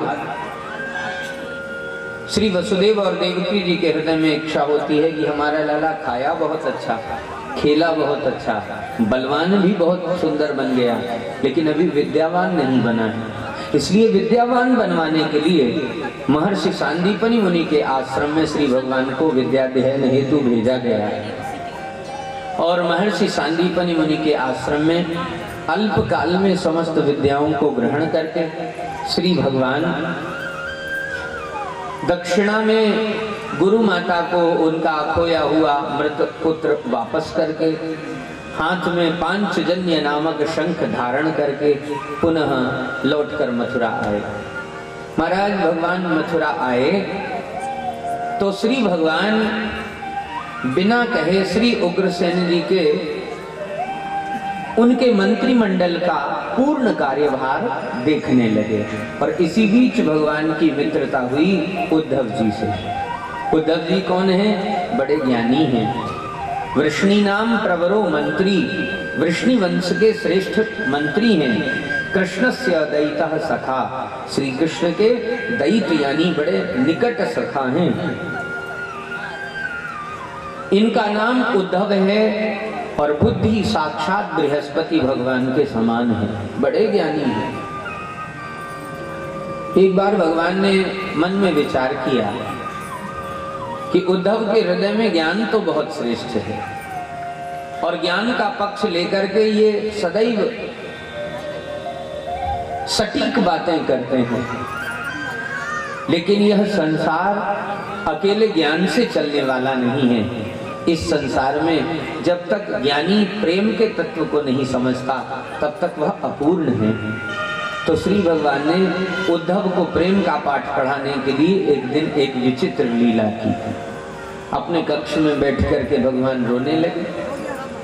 S1: श्री वसुदेव और देवकी जी के हृदय में इच्छा होती है कि हमारा लाला खाया बहुत अच्छा, खेला बहुत अच्छा, बलवान भी बहुत सुंदर बन गया, लेकिन अभी विद्यावान नहीं बना है। इसलिए विद्यावान बनवाने के लिए महर्षि सांदीपनि मुनि के आश्रम में श्री भगवान को विद्याध्ययन हेतु भेजा गया और महर्षि सांदीपनि मुनि के आश्रम में अल्प काल में समस्त विद्याओं को ग्रहण करके श्री भगवान दक्षिणा में गुरु माता को उनका खोया हुआ मृत पुत्र वापस करके हाथ में पांचजन्य नामक शंख धारण करके पुनः लौटकर मथुरा आए। महाराज भगवान मथुरा आए तो श्री भगवान बिना कहे श्री उग्रसेन जी के उनके मंत्रिमंडल का पूर्ण कार्यभार देखने लगे और इसी बीच भगवान की मित्रता हुई उद्धव जी से। उद्धव जी कौन है? बड़े ज्ञानी हैं। वृष्णि नाम प्रवरो मंत्री, वृष्णि वंश के श्रेष्ठ मंत्री हैं। कृष्णस्य दैतः सखा, श्री कृष्ण के दैत यानी बड़े निकट सखा हैं। इनका नाम उद्धव है और बुद्धि साक्षात बृहस्पति भगवान के समान है, बड़े ज्ञानी हैं। एक बार भगवान ने मन में विचार किया कि उद्धव के हृदय में ज्ञान तो बहुत श्रेष्ठ है और ज्ञान का पक्ष लेकर के ये सदैव सटीक बातें करते हैं, लेकिन यह संसार अकेले ज्ञान से चलने वाला नहीं है। इस संसार में जब तक ज्ञानी प्रेम के तत्व को नहीं समझता तब तक वह अपूर्ण है। तो श्री भगवान ने उद्धव को प्रेम का पाठ पढ़ाने के लिए एक दिन एक विचित्र लीला की। अपने कक्ष में बैठ कर के भगवान रोने लगे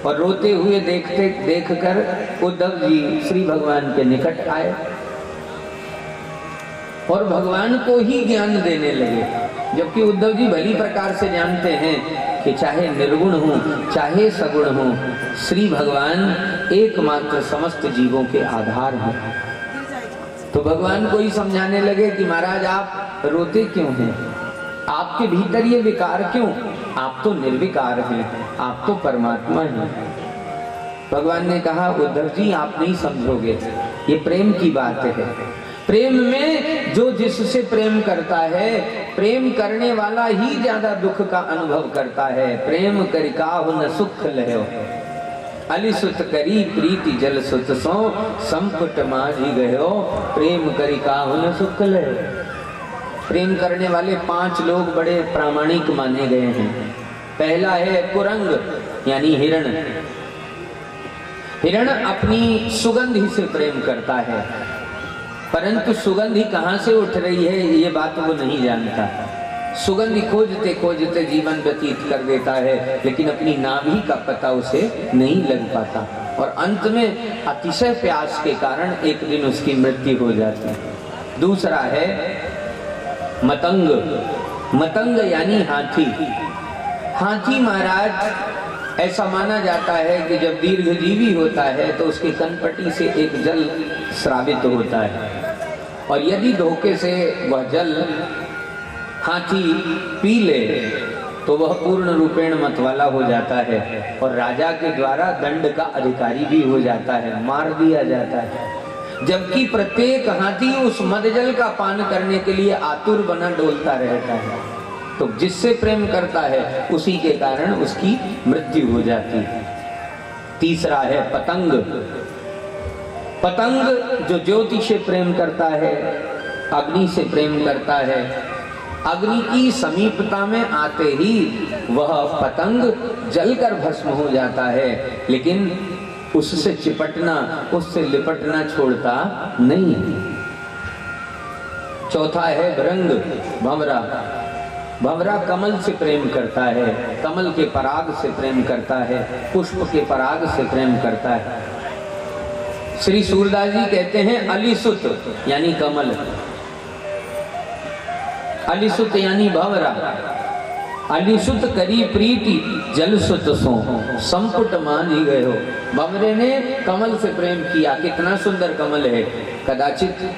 S1: और रोते हुए देखकर उद्धव जी श्री भगवान के निकट आए और भगवान को ही ज्ञान देने लगे। जबकि उद्धव जी भली प्रकार से जानते हैं कि चाहे निर्गुण हो चाहे सगुण हो, श्री भगवान एकमात्र समस्त जीवों के आधार हैं। तो भगवान को ही समझाने लगे कि महाराज आप रोते क्यों हैं, आपके भीतर ये विकार क्यों, आप तो निर्विकार हैं, आप तो परमात्मा हैं। भगवान ने कहा उद्धव जी आप नहीं समझोगे, ये प्रेम की बात है। प्रेम में जो जिससे प्रेम करता है, प्रेम करने वाला ही ज्यादा दुख का अनुभव करता है। प्रेम करिकाहु न सुख लहो, अलिसुत करी प्रीति जल सुत सो, संपुट माझी गयो, प्रेम करिकाहु न सुख लहो। प्रेम करने वाले 5 लोग बड़े प्रामाणिक माने गए हैं। पहला है कुरंग यानी हिरण। हिरण अपनी सुगंध से प्रेम करता है, परंतु सुगंध कहाँ से उठ रही है ये बात वो नहीं जानता। सुगंध खोजते खोजते जीवन व्यतीत कर देता है, लेकिन अपनी नाभि का पता उसे नहीं लग पाता और अंत में अतिशय प्यास के कारण एक दिन उसकी मृत्यु हो जाती है। दूसरा है मतंग। मतंग यानी हाथी। हाथी महाराज ऐसा माना जाता है कि जब दीर्घजीवी होता है तो उसके कनपटी से एक जल स्रावित होता है, और यदि धोखे से वह जल हाथी पी ले तो वह पूर्ण रूपेण मतवाला हो जाता है और राजा के द्वारा दंड का अधिकारी भी हो जाता है, मार दिया जाता है। जबकि प्रत्येक हाथी उस मद जल का पान करने के लिए आतुर बना डोलता रहता है। तो जिससे प्रेम करता है उसी के कारण उसकी मृत्यु हो जाती है। तीसरा है पतंग। पतंग जो ज्योति से प्रेम करता है, अग्नि से प्रेम करता है, अग्नि की समीपता में आते ही वह पतंग जलकर भस्म हो जाता है, लेकिन उससे चिपटना, उससे लिपटना छोड़ता नहीं। चौथा है भृंग, भंवरा। भंवरा कमल से प्रेम करता है, कमल के पराग से प्रेम करता है, पुष्प के पराग से प्रेम करता है। श्री सूरदास जी कहते हैं अलिसुत यानी कमल, अलिसुत यानी भंवरा। अलिसुत करी प्रीति जलसुत सो, संपुट मांझी गयो। भंवरे ने कमल से प्रेम किया। कितना सुंदर कमल है। कदाचित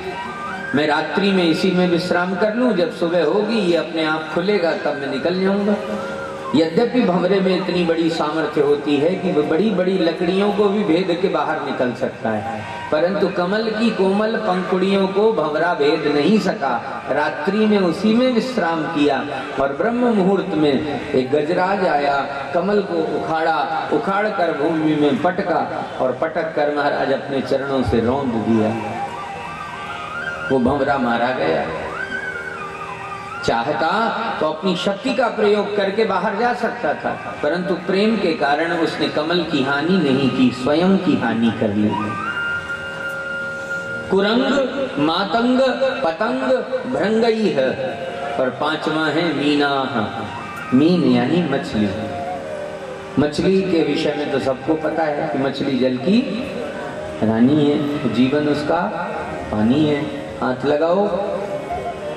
S1: मैं रात्रि में इसी में विश्राम कर लूं, जब सुबह होगी ये अपने आप खुलेगा तब मैं निकल जाऊंगा। यद्यपि भंवरे में इतनी बड़ी सामर्थ्य होती है कि वह बड़ी बड़ी लकड़ियों को भी भेद के बाहर निकल सकता है, परंतु कमल की कोमल पंखुड़ियों को भंवरा भेद नहीं सका। रात्रि में उसी में विश्राम किया और ब्रह्म मुहूर्त में एक गजराज आया, कमल को उखाड़ा, उखाड़ कर भूमि में पटका और पटक कर महाराज अपने चरणों से रौंद दिया। वो भंवरा मारा गया। चाहता तो अपनी शक्ति का प्रयोग करके बाहर जा सकता था, परंतु प्रेम के कारण उसने कमल की हानि नहीं की, स्वयं की हानि कर ली। कुरंग, मातंग, पतंग, भृंगई है। और 5वां है मीना। मीन यानी मछली। मछली के विषय में तो सबको पता है कि मछली जल की रानी है, जीवन उसका पानी है। हाथ लगाओ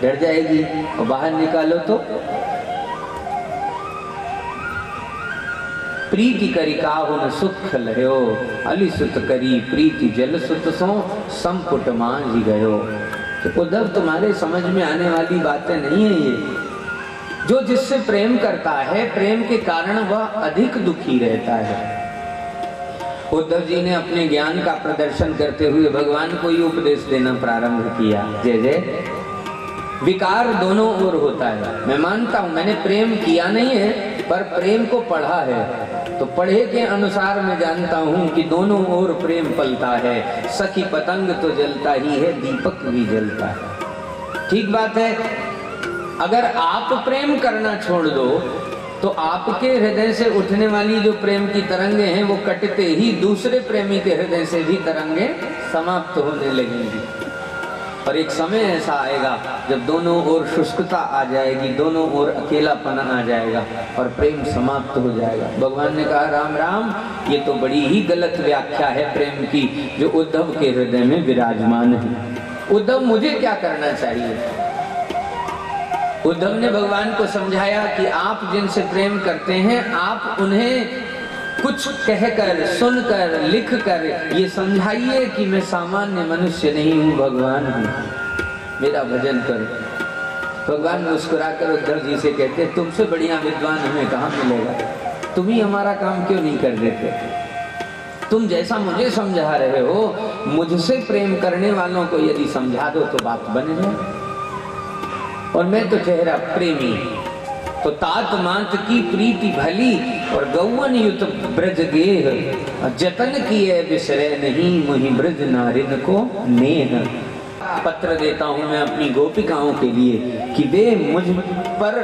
S1: डर जाएगी और बाहर निकालो तो प्रीति करी काहु न सुख लहो, अलिसुत करी प्रीति जल सुत सो, संपुट मांझी गयो। तो उद्धव तुम्हारे समझ में आने वाली बातें नहीं है ये। जो जिससे प्रेम करता है, प्रेम के कारण वह अधिक दुखी रहता है। उद्धव जी ने अपने ज्ञान का प्रदर्शन करते हुए भगवान को ही उपदेश देना प्रारंभ किया। जय जय। विकार दोनों ओर होता है। मैं मानता हूं मैंने प्रेम किया नहीं है, पर प्रेम को पढ़ा है, तो पढ़े के अनुसार मैं जानता हूं कि दोनों ओर प्रेम पलता है। सखी पतंग तो जलता ही है, दीपक भी जलता है। ठीक बात है। अगर आप प्रेम करना छोड़ दो तो आपके हृदय से उठने वाली जो प्रेम की तरंगे हैं वो कटते ही दूसरे प्रेमी के हृदय से भी तरंगे समाप्त होने लगेंगी। और एक समय ऐसा आएगा जब दोनों ओर शुष्कता आ जाएगी, दोनों ओर अकेलापना आ जाएगा और प्रेम समाप्त हो जाएगा। भगवान ने कहा राम राम, ये तो बड़ी ही गलत व्याख्या है प्रेम की जो उद्धव के हृदय में विराजमान है। उद्धव मुझे क्या करना चाहिए? उद्धव ने भगवान को समझाया कि आप जिनसे प्रेम करते हैं आप उन्हें कुछ कहकर, सुनकर, लिखकर ये समझाइए कि मैं सामान्य मनुष्य नहीं हूँ, भगवान हूँ, मेरा भजन करो। भगवान मुस्कुराकर उद्धव जी से कहते, तुमसे बढ़िया विद्वान हमें कहाँ मिलेगा, तुम ही हमारा काम क्यों नहीं कर देते? तुम जैसा मुझे समझा रहे हो, मुझसे प्रेम करने वालों को यदि समझा दो तो बात बन जाए। और मैं तो चेहरा प्रेमी, तो तात मात की प्रीति भली और गौवन युत ब्रज गेह, जतन किए बिसरे नहीं मुहि ब्रज नारिन को नेह। पत्र देता हूं मैं अपनी गोपिकाओं के लिए कि वे मुझ पर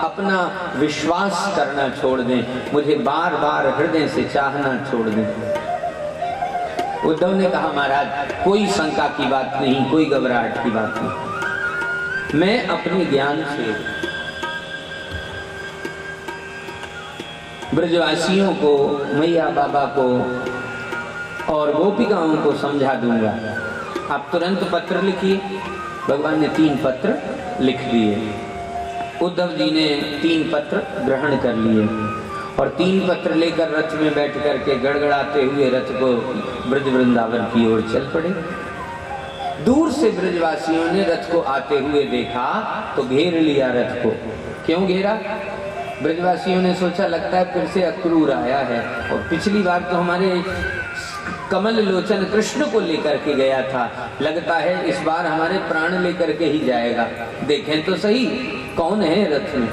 S1: अपना विश्वास करना छोड़ दें, मुझे बार बार हृदय से चाहना छोड़ दें। उद्धव ने कहा, महाराज कोई शंका की बात नहीं, कोई घबराहट की बात नहीं, मैं अपने ज्ञान से ब्रजवासियों को, मैया बाबा को और गोपिकाओं को समझा दूंगा। आप तुरंत पत्र लिखिए। भगवान ने 3 पत्र लिख दिए। उद्धव जी ने 3 पत्र ग्रहण कर लिए और 3 पत्र लेकर रथ में बैठ करके गड़गड़ाते हुए रथ को ब्रज वृंदावन की ओर चल पड़े। दूर से ब्रजवासियों ने रथ को आते हुए देखा तो घेर लिया रथ को। क्यों घेरा? ब्रजवासियों ने सोचा लगता है फिर से अक्रूर आया है, और पिछली बार तो हमारे कमल लोचन कृष्ण को लेकर के गया था, लगता है इस बार हमारे प्राण लेकर के ही जाएगा। देखें तो सही कौन है रथ में।